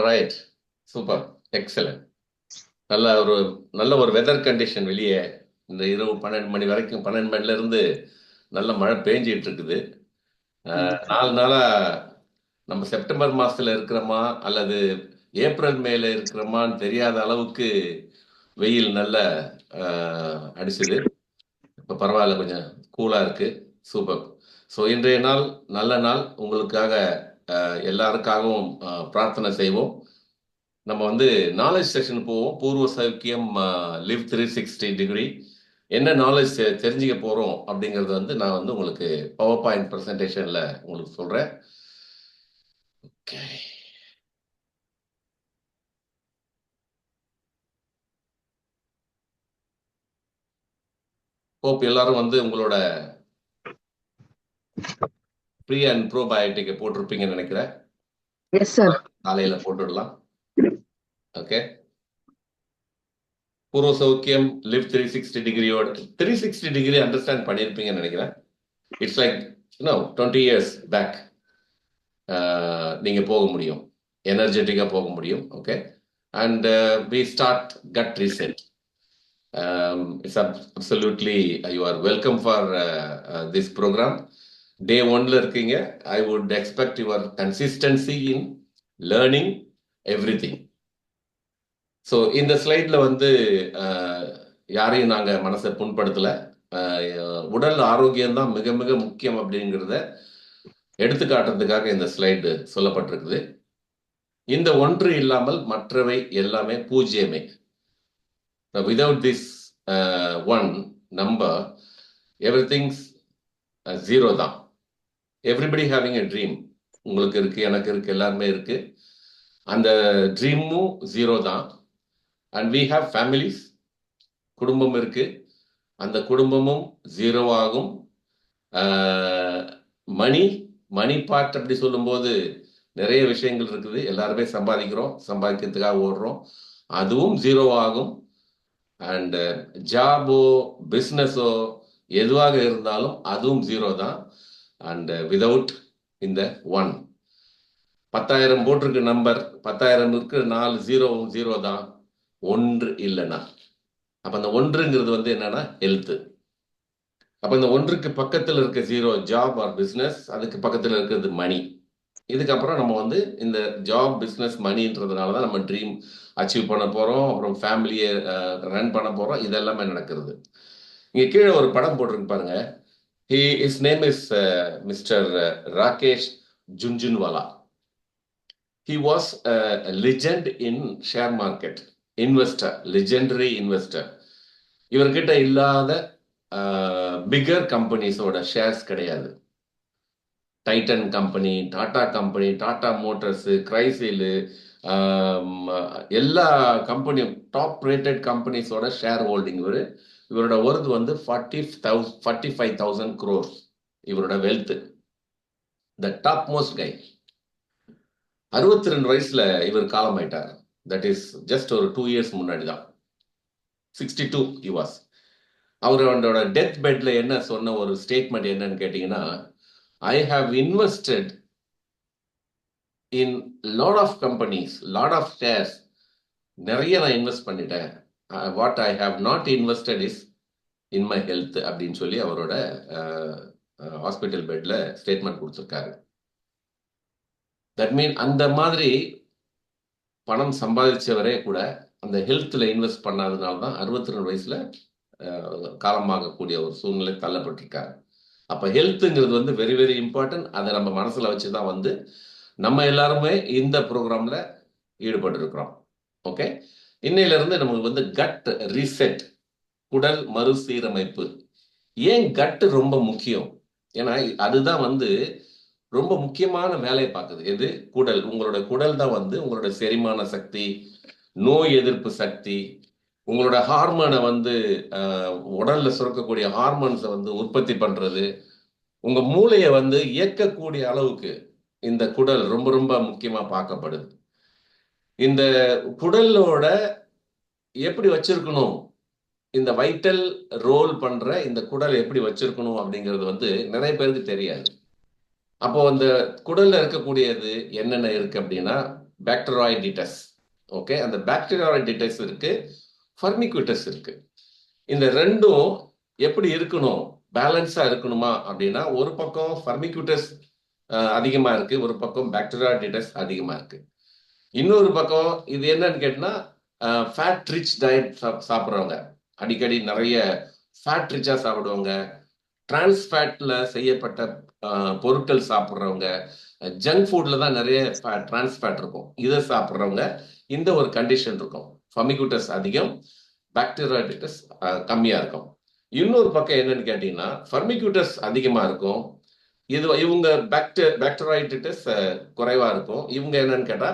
Right. Super. Excellent. நல்ல ஒரு நல்ல ஒரு வெதர் கண்டிஷன் வெளியே. இந்த இரவு 12 மணி வரைக்கும் 12 மணில இருந்து நல்ல மழை பேஞ்சிட்டு இருக்குது. கண்டிப்பா. 4 நாளா நம்ம செப்டம்பர் மாசத்துல இருக்கிறோமா அல்லது ஏப்ரல் மேல இருக்கிறோமான்னு தெரியாத அளவுக்கு வெயில் நல்ல அடிச்சுது. இப்போ பரவாயில்ல, கொஞ்சம் கூலா இருக்கு. சூப்பர். ஸோ இன்றைய நாள் நல்ல நாள். உங்களுக்காக எல்லாருக்காகவும் பிரார்த்தனை செய்வோம். நம்ம வந்து நாலேஜ் செக்ஷன் போவோம். பூர்வ சௌக்கியம் லிவ் 360 டிகிரி என்ன நாலேஜ் தெரிஞ்சுக்க போறோம் அப்படிங்கறது வந்து நான் வந்து உங்களுக்கு பவர் பாயிண்ட் பிரசன்டேஷன்ல உங்களுக்கு சொல்றேன். ஓகே. ஹோப் எல்லாரும் வந்து உங்களோட ப்ரீ அண்ட் ப்ரோபயோட்டிக்கை போட்டிருப்பீங்கன்னு நினைக்கிறேன். Yes sir. காலையில போட்டுடலாம். ஓகே. பூர்வ சௌக்கியம் லிவ் 360 டிகிரியோட 360 டிகிரி அண்டர்ஸ்டாண்ட் பண்ணியிருப்பீங்கன்னு நினைக்கிறேன். இட்ஸ் லைக் 20 இயர்ஸ் பேக் நீங்க போக முடியும், எனர்ஜெட்டிக்கா போக முடியும். Okay. And we start gut reset. It's absolutely you are welcome for this programme. Day ஒன்ல இருக்கீங்க. I would expect your consistency in learning everything. So இந்த ஸ்லைட்ல வந்து யாரையும் நாங்கள் மனசை புண்படுத்தலை. உடல் ஆரோக்கியம் தான் மிக மிக முக்கியம் அப்படிங்கிறத எடுத்துக்காட்டுறதுக்காக இந்த ஸ்லைடு சொல்லப்பட்டிருக்குது. இந்த ஒன்று இல்லாமல் மற்றவை எல்லாமே பூஜ்ஜியமே. Without this one number everything's zero தான். Everybody having a dream. உங்களுக்கு இருக்கு, எனக்கு இருக்கு, எல்லாருமே இருக்கு. அந்த ட்ரீமும் ஜீரோ தான். And we have families. குடும்பம் இருக்கு, அந்த குடும்பமும் ஜீரோ ஆகும். மணி மணி பார்ட் அப்படி சொல்லும்போது நிறைய விஷயங்கள் இருக்குது. எல்லாருமே சம்பாதிக்கிறோம், சம்பாதிக்கிறதுக்காக ஓடுறோம், அதுவும் ஜீரோ ஆகும். அண்ட் ஜாபோ பிஸ்னஸோ எதுவாக இருந்தாலும் அதுவும் ஜீரோ தான். அண்ட் விதவுட் இந்த ஒன் 10,000 போட்டிருக்கு நம்பர், 10,000 இருக்கு, 4 ஜீரோவும் ஜீரோ தான். ஒன்று இல்லைன்னா அப்ப அந்த ஒன்றுங்கிறது வந்து என்னன்னா ஹெல்த். அப்ப இந்த ஒன்றுக்கு பக்கத்தில் இருக்க ஜீரோ ஜாப் ஆர் பிஸ்னஸ், அதுக்கு பக்கத்தில் இருக்கிறது மணி. இதுக்கப்புறம் நம்ம வந்து இந்த ஜாப் பிஸ்னஸ் மணின்றதுனால தான் நம்ம ட்ரீம் அச்சீவ் பண்ண போறோம், அப்புறம் ஃபேமிலியை ரன் பண்ண போறோம். இதெல்லாமே நடக்கிறது. இங்க கீழே ஒரு படம் போட்டிருக்கு பாருங்க. His name is mister Rakesh Jhunjhunwala. He was a legend in share market, investor, legendary investor. இவர்கிட்ட இல்லாத பிகர் கம்பெனிஸோட ஷேர்ஸ் கிடையாது. Titan company, Tata company, Tata Motors, Crisil, எல்லா கம்பெனியும் டாப் ரேட்டட் கம்பெனிஸோட ஷேர் ஹோல்டிங் இவரோட ஒர்த் வந்து 45,000 crores. இவரோட wealth, the top most guy. 62 வயசுல இவர் காலமாயிட்டார். தட் இஸ் ஜஸ்ட் ஒரு 2 இயர்ஸ் முன்னாடி தான். 62 he was. அவரோட டெத் பெட்ல என்ன சொன்ன ஒரு ஸ்டேட்மெண்ட் என்னன்னு கேட்டீங்கன்னா, I have invested in lot of companies, lot of shares. நிறைய நான் இன்வெஸ்ட் பண்ணிட்டேன். What I have not invested is in my health அப்படின்னு சொல்லி அவரோட ஹாஸ்பிட்டல் பெட்ல ஸ்டேட்மெண்ட் கொடுத்துருக்காரு. தட் மீன் அந்த மாதிரி பணம் சம்பாதிச்சவரே கூட அந்த ஹெல்த்ல இன்வெஸ்ட் பண்ணாதனால தான் 62 வயசுல காலமாகக்கூடிய ஒரு சூழ்நிலை தள்ளப்பட்டிருக்காரு. அப்ப ஹெல்த்ங்கிறது வந்து வெரி வெரி இம்பார்ட்டன்ட். அதை நம்ம மனசுல வச்சுதான் வந்து நம்ம எல்லாருமே இந்த ப்ரோக்ராம்ல ஈடுபட்டு இருக்கிறோம். ஓகே. இன்னையில இருந்து நமக்கு வந்து கட் ரீசெட், குடல் மறுசீரமைப்பு. ஏன் கட் ரொம்ப முக்கியம்? ஏன்னா அதுதான் வந்து ரொம்ப முக்கியமான வேலையை பார்க்குது. எது? குடல். உங்களோட குடல் தான் வந்து உங்களோட செரிமான சக்தி, நோய் எதிர்ப்பு சக்தி, உங்களோட ஹார்மோனை வந்து உடல்ல சுரக்கக்கூடிய ஹார்மோன்ஸை வந்து உற்பத்தி பண்றது, உங்க மூளையை வந்து இயக்கக்கூடிய அளவுக்கு இந்த குடல் ரொம்ப ரொம்ப முக்கியமா பார்க்கப்படுது. இந்த குடலோட எப்படி வச்சிருக்கணும், இந்த வைட்டல் ரோல் பண்ற இந்த குடல் எப்படி வச்சிருக்கணும் அப்படிங்கிறது வந்து நிறைய பேருக்கு தெரியாது. அப்போ அந்த குடல்ல இருக்கக்கூடியது என்னென்ன இருக்கு அப்படின்னா, பாக்டீரியாய்டிட்டஸ். ஓகே, அந்த பாக்டீரியாய்டிட்டஸ் இருக்கு, ஃபர்மிகுட்டஸ் இருக்கு. இந்த ரெண்டும் எப்படி இருக்கணும், பேலன்ஸா இருக்கணுமா அப்படின்னா, ஒரு பக்கம் ஃபர்மிகுட்டஸ் அதிகமா இருக்கு, ஒரு பக்கம் பாக்டீரியாய்டிட்டஸ் அதிகமா இருக்கு. இன்னொரு பக்கம் இது என்னன்னு கேட்டா, ஃபேட் ரிச் டயட் சாப்பிட்றவங்க, அடிக்கடி நிறைய ஃபேட் ரிச்சா சாப்பிடுவாங்க, டிரான்ஸ் ஃபேட்ல செய்யப்பட்ட பொருட்கள் சாப்பிட்றவங்க, ஜங்க் ஃபுட்ல தான் நிறைய டிரான்ஸ் ஃபேட் இருக்கும், இதை சாப்பிட்றவங்க இந்த ஒரு கண்டிஷன் இருக்கும். ஃபர்மிகுட்டஸ் அதிகம், பாக்டீரியாய்டிட்டஸ் கம்மியா இருக்கும். இன்னொரு பக்கம் என்னன்னு கேட்டீங்கன்னா, ஃபர்மிகுட்டஸ் அதிகமா இருக்கும், இவங்க பாக்டீரியாய்டிட்டஸ் குறைவா இருக்கும். இவங்க என்னன்னு கேட்டா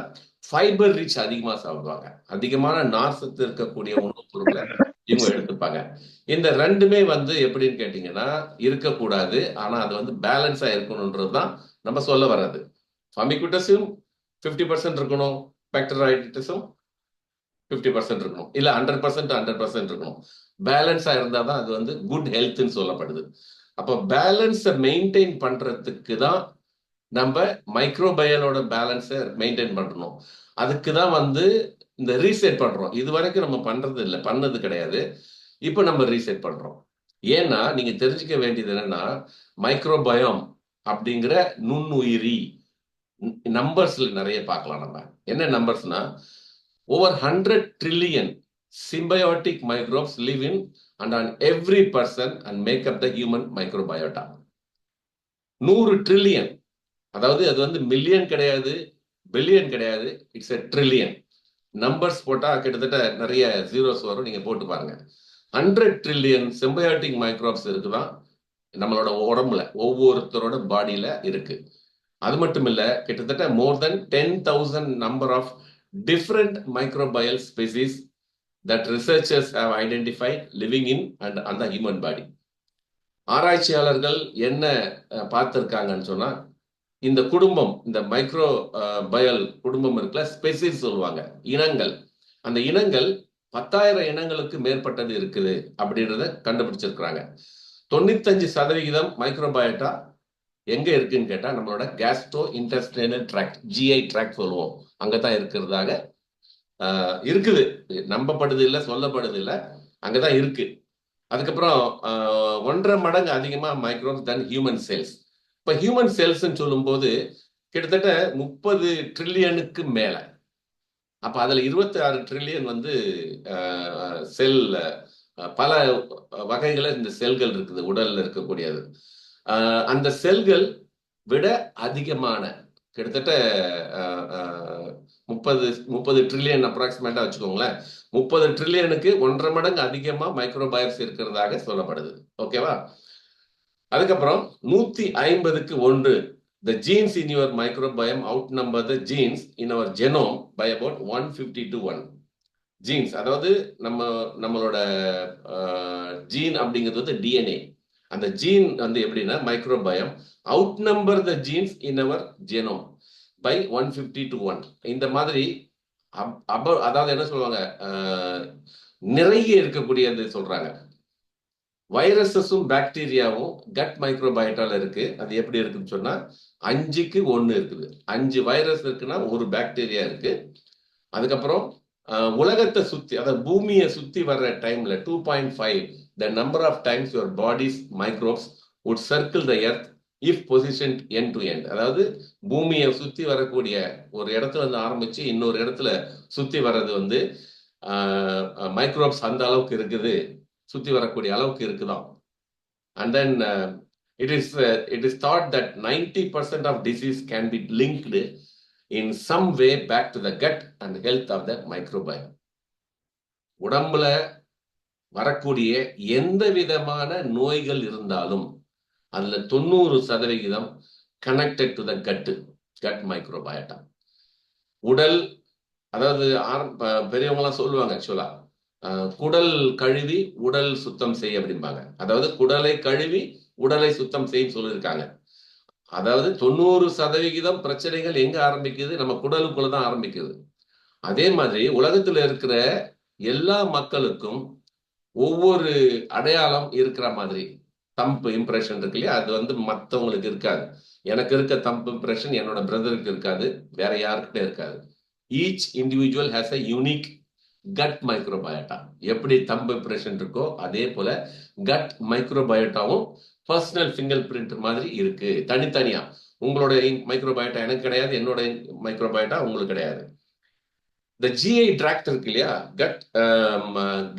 ஃபைபர் ரிச் அதிகமா சாப்பிடுவாங்க, அதிகமான நார் சத்து இருக்கக்கூடிய உணவுப் பொருட்களை இவங்க எடுத்துப்பாங்க. இந்த ரெண்டுமே எப்படின்னு கேட்டீங்கன்னா இருக்கக்கூடாது, ஆனா அது பேலன்ஸா இருக்கணும்ன்றதுதான் நம்ம சொல்ல வர்றது. ஃபர்மிகுட்டஸும் 50% இருக்கணும், பாக்டீரியாய்டிட்டஸும் 50% இருக்கணும், இல்ல 100% இருக்கணும். பேலன்ஸா இருந்தாதான் அது குட் ஹெல்த்னு சொல்லப்படுது. அப்போ பேலன்ஸை மெயின்டைன் பண்றதுக்கு தான் நம்ம மைக்ரோபயலோட பேலன்ஸை மெயின்டைன் பண்ணணும். அதுக்கு தான் இந்த ரீசெட் பண்றோம். இது வரைக்கும் நம்ம பண்றது இல்லை, பண்ணது கிடையாது. இப்போ நம்ம ரீசெட் பண்றோம். ஏன்னா நீங்க தெரிஞ்சுக்க வேண்டியது என்னன்னா, மைக்ரோபயோம் அப்படிங்கிற நுண்ணுயிரி நம்பர்ஸ்ல நிறைய பார்க்கலாம். நம்ம என்ன நம்பர்ஸ்னா, over 100 trillion symbiotic microbes live in and on every person and make up the human microbiota. 100 trillion, அதாவது அது மில்லியன் கிடையாது, பில்லியன் கிடையாது, இட்ஸ் a trillion. நம்பர்ஸ் போட்டா கிட்டத்தட்ட நிறைய ஜீரோஸ் வரும், நீங்க போட்டு பாருங்க. 100 trillion symbiotic microbes இருக்குதான் நம்மளோட உடம்புல, ஒவ்வொருத்தரோட பாடியில இருக்கு. அது மட்டும் இல்ல, கிட்டத்தட்ட more than 10,000 number of different microbial species that researchers have identified living in and on the human body. ஆராய்ச்சியாளர்கள் என்ன பார்த்திருக்காங்கன்னு சொன்னா, இந்த குடும்பம், இந்த மைக்ரோ பயல் குடும்பம் இருக்குல்ல, ஸ்பெசிஸ் சொல்லுவாங்க, இனங்கள். அந்த இனங்கள் 10,000 இனங்களுக்கு மேற்பட்டது இருக்குது அப்படின்றத கண்டுபிடிச்சிருக்கிறாங்க. 95% மைக்ரோபயோட்டா எங்க இருக்குன்னு கேட்டா, நம்மளோட gastro intestinal tract, GI tract சொல்லுவோம், அங்கதான் இருக்கிறதாக இருக்குது. நம்பப்படுது இல்லை, சொல்லப்படுது இல்லை, அங்கதான் இருக்கு. அதுக்கப்புறம் 1.5 மடங்கு அதிகமா மைக்ரோப்ஸ் தன் ஹியூமன் செல்ஸ். இப்ப ஹியூமன் செல்ஸ் சொல்லும் போது கிட்டத்தட்ட 30 ட்ரில்லியனுக்கு மேல. அப்ப அதுல 26 ட்ரில்லியன் செல், பல வகைகளை இந்த செல்கள் இருக்குது உடல்ல இருக்கக்கூடியது. அந்த செல்கள் விட அதிகமான கிட்டத்தட்ட 30 ட்ரில்லியன் அப்ராக்சிமேட்டா வச்சுக்கோங்களேன், 30 ட்ரில்லியனுக்கு 1.5 மடங்கு அதிகமா மைக்ரோபயோட்ஸ் இருக்கிறதாக சொல்லப்படுது. ஓகேவா? அதுக்கப்புறம் 150க்கு 1, the genes in your microbiome outnumber the genes in our genome by about 150 to 1. Genes, அதாவது நம்மளோட ஜீன் அப்படிங்கிறது டிஎன்ஏ. அந்த ஜீன் எப்படின்னா, microbiome out number the genes in our genome by 150 to 1. இந்த மாதிரி அதாவது என்ன சொல்லுவாங்க, நிறைய இருக்கக்கூடியது சொல்றாங்க. வைரஸஸும் பாக்டீரியாவும் கட் மைக்ரோபயோட்டால இருக்கு. அது எப்படி இருக்குன்னு சொன்னா 5க்கு 1 இருக்குது. 5 வைரஸ் இருக்குன்னா 1 பாக்டீரியா இருக்கு. அதுக்கப்புறம் உலகத்தை சுத்தி, அதாவது பூமியை சுத்தி வர்ற டைம்ல 2.5 the number of times your body's microbes would circle the earth if positioned end to end. அதாவது பூமியை சுத்தி வரக்கூடிய ஒரு இடத்துல ஆரம்பிச்சு இன்னொரு இடத்துல சுத்தி வர்றது மைக்ரோப்ஸ் அந்த அளவுக்கு இருக்குது, சுத்தி வரக்கூடிய அளவுக்கு இருக்குதான். And then it is thought that 90% of disease can be linked in some way back to the gut and health of the microbiome. உடம்புல வரக்கூடிய எந்த விதமான நோய்கள் இருந்தாலும் அதுல 90% connected to the cut microbiota. உடல், அதாவது பெரியவங்களாம் சொல்லுவாங்க ஆக்சுவலா, குடல் கழுவி உடல் சுத்தம் செய்ய அப்படிம்பாங்க. அதாவது குடலை கழுவி உடலை சுத்தம் செய்ய சொல்லியிருக்காங்க. அதாவது 90% பிரச்சனைகள் எங்க ஆரம்பிக்குது, நம்ம குடலுக்குள்ளதான் ஆரம்பிக்குது. அதே மாதிரி உலகத்துல இருக்கிற எல்லா மக்களுக்கும் ஒவ்வொரு அடையாளம் இருக்கிற மாதிரி, தம்ப் இம்ப்ரெஷன் இருக்கு இல்லையா, அது மற்றவங்களுக்கு இருக்காது. எனக்கு இருக்க தம்ப் இம்ப்ரெஷன் என்னோட பிரதருக்கு இருக்காது, வேற யாருக்கிட்ட இருக்காது. Each individual has a unique cut microbiota. எப்படி தம்பு இம்ப்ரெஷன் இருக்கோ அதே போல கட் மைக்ரோபயோட்டாவும் பர்சனல் ஃபிங்கர் பிரிண்ட் மாதிரி இருக்கு தனித்தனியா. உங்களோட மைக்ரோபயோட்டா எனக்கு கிடையாது, என்னோட மைக்ரோபயோட்டா உங்களுக்கு கிடையாது. இந்த ஜிஐ ட்ராக்ட் இருக்கு இல்லையா, கட்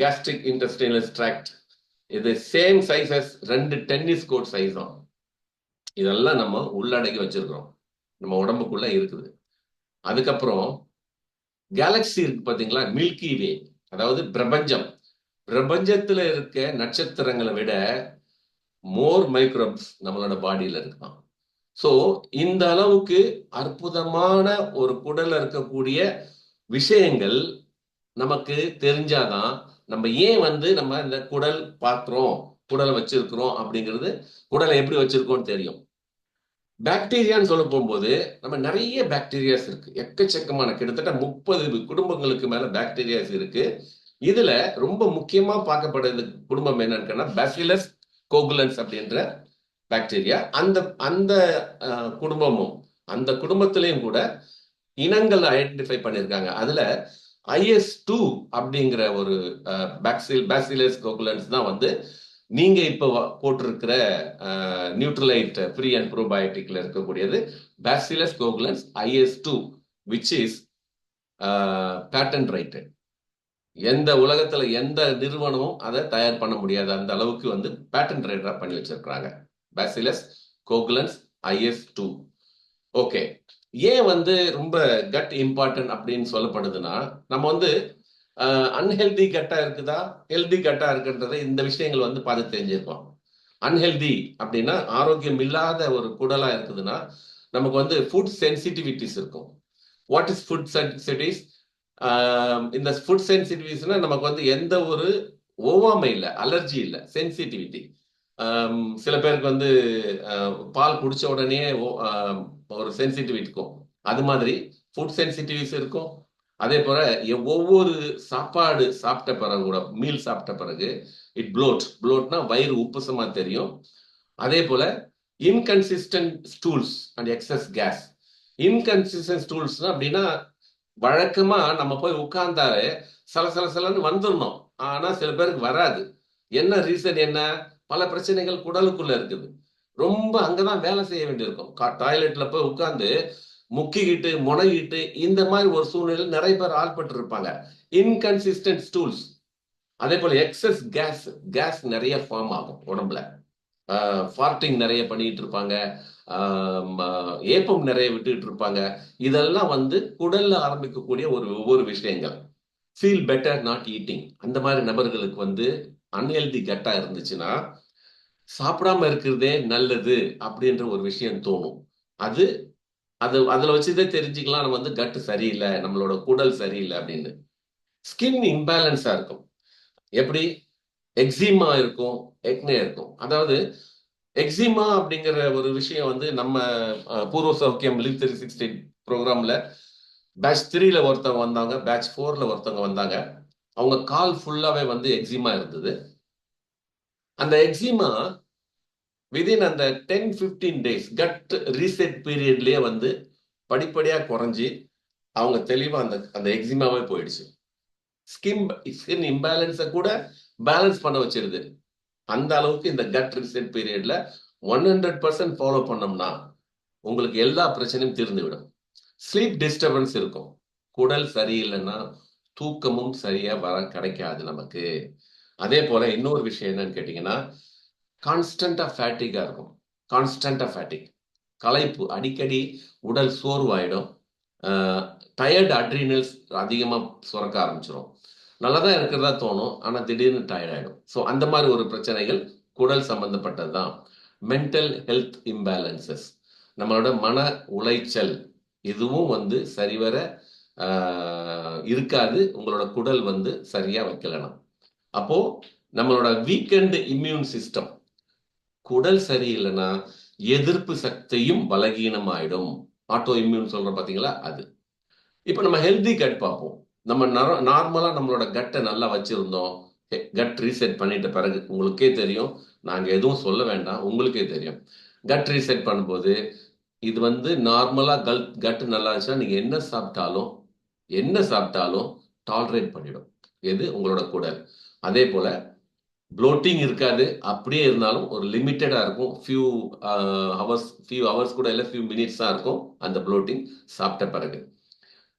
கேஸ்ட்ரிக் இன்டெஸ்டைனல் ட்ராக்ட், இது same size as 2 tennis court size தான். இதெல்லாம் நம்ம உள்ளடக்கி வச்சிருக்கிறோம், நம்ம உடம்புக்குள்ள இருக்குது. அதுக்கப்புறம் கேலக்சி இருக்கு பாத்தீங்களா, மில்கி வே, அதாவது பிரபஞ்சம். பிரபஞ்சத்துல இருக்க நட்சத்திரங்களை விட மோர் மைக்ரோப்ஸ் நம்மளோட பாடியில இருக்கான். ஸோ இந்த அளவுக்கு அற்புதமான ஒரு குடல்ல இருக்கக்கூடிய விஷயங்கள் நமக்கு தெரிஞ்சாதான் நம்ம ஏன் நம்ம இந்த குடல் பார்க்கிறோம், குடலை வச்சிருக்கிறோம் அப்படிங்கிறது, குடலை எப்படி வச்சிருக்கோம்னு தெரியும். பாக்டீரியான்னு சொல்ல போகும்போது நம்ம நிறைய பாக்டீரியாஸ் இருக்கு, எக்கச்சக்கமான, கிட்டத்தட்ட 30 குடும்பங்களுக்கு மேல பாக்டீரியாஸ் இருக்கு. இதுல ரொம்ப முக்கியமா பார்க்கப்படுறது குடும்பம் என்னன்னு, பேசிலஸ் கோகுலன்ஸ் அப்படின்ற பாக்டீரியா. அந்த அந்த குடும்பமும், அந்த குடும்பத்திலையும் கூட இனங்கள் ஐடென்டிஃபை பண்ணியிருக்காங்க. அதுல IS2 அப்படிங்கிற ஒரு பேசிலஸ் கோகுலன்ஸ் தான் நீங்க இப்ப போட்டிருக்கிற நியூட்ரலைட் ஃப்ரீ அண்ட் ப்ரோபயோட்டிக்ல இருக்கக்கூடியது bacillus கோகுலன்ஸ் IS2, which is patent rated. எந்த உலகத்துல எந்த நிறுவனமும் அதை தயார் பண்ண முடியாது, அந்த அளவுக்கு பேட்டன்ட் ரைட்டரா பண்ணி வச்சிருக்காங்க பேசிலஸ் கோகுலன்ஸ் IS2. ஓகே, ஏன் ரொம்ப கட் இம்பார்ட்டன்ட் அப்படின்னு சொல்லப்படுதுன்னா, நம்ம அன்ஹெல்தி கட்டா இருக்குதா ஹெல்தி கட்டா இருக்குன்றதை இந்த விஷயங்கள் பார்த்து தெரிஞ்சிருக்கோம். அன்ஹெல்தி அப்படின்னா ஆரோக்கியம் இல்லாத ஒரு குடலா இருக்குதுன்னா நமக்கு ஃபுட் சென்சிட்டிவிட்டிஸ் இருக்கும். What is food sensitivities? இந்த ஃபுட் சென்சிட்டிவிட்டிஸ்னா நமக்கு எந்த ஒரு ஒவ்வாமை இல்லை, அலர்ஜி இல்லை, சென்சிட்டிவிட்டி. சில பேருக்கு பால் குடிச்ச உடனே ஒரு சென்சிட்டிவிட்டி இருக்கும், அது மாதிரி ஃபுட் சென்சிட்டிவிட்டிஸ் இருக்கும். அதே போல ஒவ்வொரு சாப்பாடு சாப்பிட்ட பிறகு கூட, மீல் சாப்பிட்ட பிறகு இட் ப்ளோட்னா வயிறு உப்புசமா தெரியும். அதே போல inconsistent stools and excess gas. Inconsistent ஸ்டூல்ஸ்னா அப்படின்னா வழக்கமா நம்ம போய் உட்கார்ந்தாலே சலசலன்னு வந்துடணும், ஆனா சில பேருக்கு வராது. என்ன ரீசன்? என்ன? பல பிரச்சனைகள் குடலுக்குள்ள இருக்குது. ரொம்ப அங்கதான் வேலை செய்ய வேண்டியிருக்கும். டாய்லெட்ல போய் உட்கார்ந்து முக்கிக்கிட்டு முனைகிட்டு இந்த மாதிரி ஒரு சூழ்நிலையில் நிறைய பேர் ஆள்பட்டு இருப்பாங்க. Inconsistent stools. அதே போல எக்ஸஸ் கேஸ் நிறைய ஃபார்ம் ஆகும் உடம்புல. ஃபார்ட்டிங் நிறைய பண்ணிட்டு இருப்பாங்க, ஏப்பம் நிறைய விட்டுட்டு இருப்பாங்க. இதெல்லாம் குடல்ல ஆரம்பிக்கக்கூடிய ஒவ்வொரு விஷயங்கள். Feel better not eating. அந்த மாதிரி நபர்களுக்கு அன்ஹெல்தி கட்டா இருந்துச்சுன்னா சாப்பிடாம இருக்கிறதே நல்லது அப்படின்ற ஒரு விஷயம் தோணும். அதுல வச்சுதான் தெரிஞ்சுக்கலாம் நம்ம கட்டு சரியில்லை, நம்மளோட குடல் சரியில்லை அப்படின்னு. ஸ்கின் இம்பேலன்ஸா இருக்கும். எப்படி? எக்ஸிமா இருக்கும், எக்னே இருக்கும். அதாவது எக்ஸிமா அப்படிங்கிற ஒரு விஷயம் நம்ம பூர்வ சௌக்கியம் லிவ் 360 ப்ரோக்ராம்ல பேட்ச் 3ல ஒருத்தவங்க வந்தாங்க, பேட்ச் 4ல ஒருத்தவங்க வந்தாங்க. அவங்க கால் ஃபுல்லாவே எக்ஸிமா இருந்தது. அந்த எக்ஸிமா விதின் அந்த 10-15 டேஸ் கட் ரீசெட் பீரியட்லயே படிப்படியா குறைஞ்சி அவங்க தெளிவா அந்த எக்ஸிமாவே போயிடுச்சு. ஸ்கின் இம்பேலன்ஸை கூட பேலன்ஸ் பண்ண வச்சிருது. அந்த அளவுக்கு இந்த கட் ரீசெட் பீரியட்ல 100% ஃபாலோ பண்ணோம்னா உங்களுக்கு எல்லா பிரச்சனையும் தீர்ந்துவிடும். ஸ்லீப் டிஸ்டர்பன்ஸ் இருக்கும். குடல் சரியில்லைன்னா தூக்கமும் சரியா கிடைக்காது நமக்கு. அதே போல இன்னொரு விஷயம் என்னன்னு கேட்டீங்கன்னா, கான்ஸ்டன்டா ஃபேட்டிக்கா இருக்கும். கான்ஸ்டன்டா ஃபேட்டிக், களைப்பு, அடிக்கடி உடல் சோர்வாயிடும். டயர்டு அட்ரினல்ஸ் அதிகமா சுரக்க ஆரம்பிச்சிடும். நல்லதான் இருக்கிறதா தோணும், ஆனா திடீர்னு டயர்ட் ஆயிடும். ஸோ அந்த மாதிரி ஒரு பிரச்சனைகள் குடல் சம்பந்தப்பட்டது தான். மென்டல் ஹெல்த் இம்பேலன்சஸ், நம்மளோட மன உளைச்சல், இதுவும் சரிவர இருக்காது உங்களோட குடல் சரியா வைக்கலாம். அப்போ நம்மளோட வீக்கெண்ட் இம்யூன் சிஸ்டம், குடல் சரியில்லைன்னா எதிர்ப்பு சக்தியும் பலகீனம் ஆயிடும். ஆட்டோ இம்யூன் சொல்றோம் பாத்தீங்களா, அது. இப்ப நம்ம ஹெல்தி கட் பார்ப்போம். நம்ம நார்மலா நம்மளோட கட்டை நல்லா வச்சிருந்தோம், கட் ரீசெட் பண்ணிட்ட பிறகு உங்களுக்கே தெரியும், நாங்க எதுவும் சொல்ல வேண்டாம், உங்களுக்கே தெரியும். கட் ரீசெட் பண்ணும்போது இது நார்மலா கட் நல்லா இருந்துச்சுன்னா நீங்க என்ன சாப்பிட்டாலும் என்ன சாப்பிட்டாலும் டாலரேட் பண்ணிடும். எது? உங்களோட குடல். அதே போல ப்ளோட்டிங் இருக்காது. அப்படியே இருந்தாலும் ஒரு லிமிட்டடா இருக்கும். ஃபியூ ஹவர்ஸ் கூட இல்லை, ஃபியூ மினிட்ஸ் தான் இருக்கும் அந்த ப்ளோட்டிங் சாப்பிட்ட பிறகு.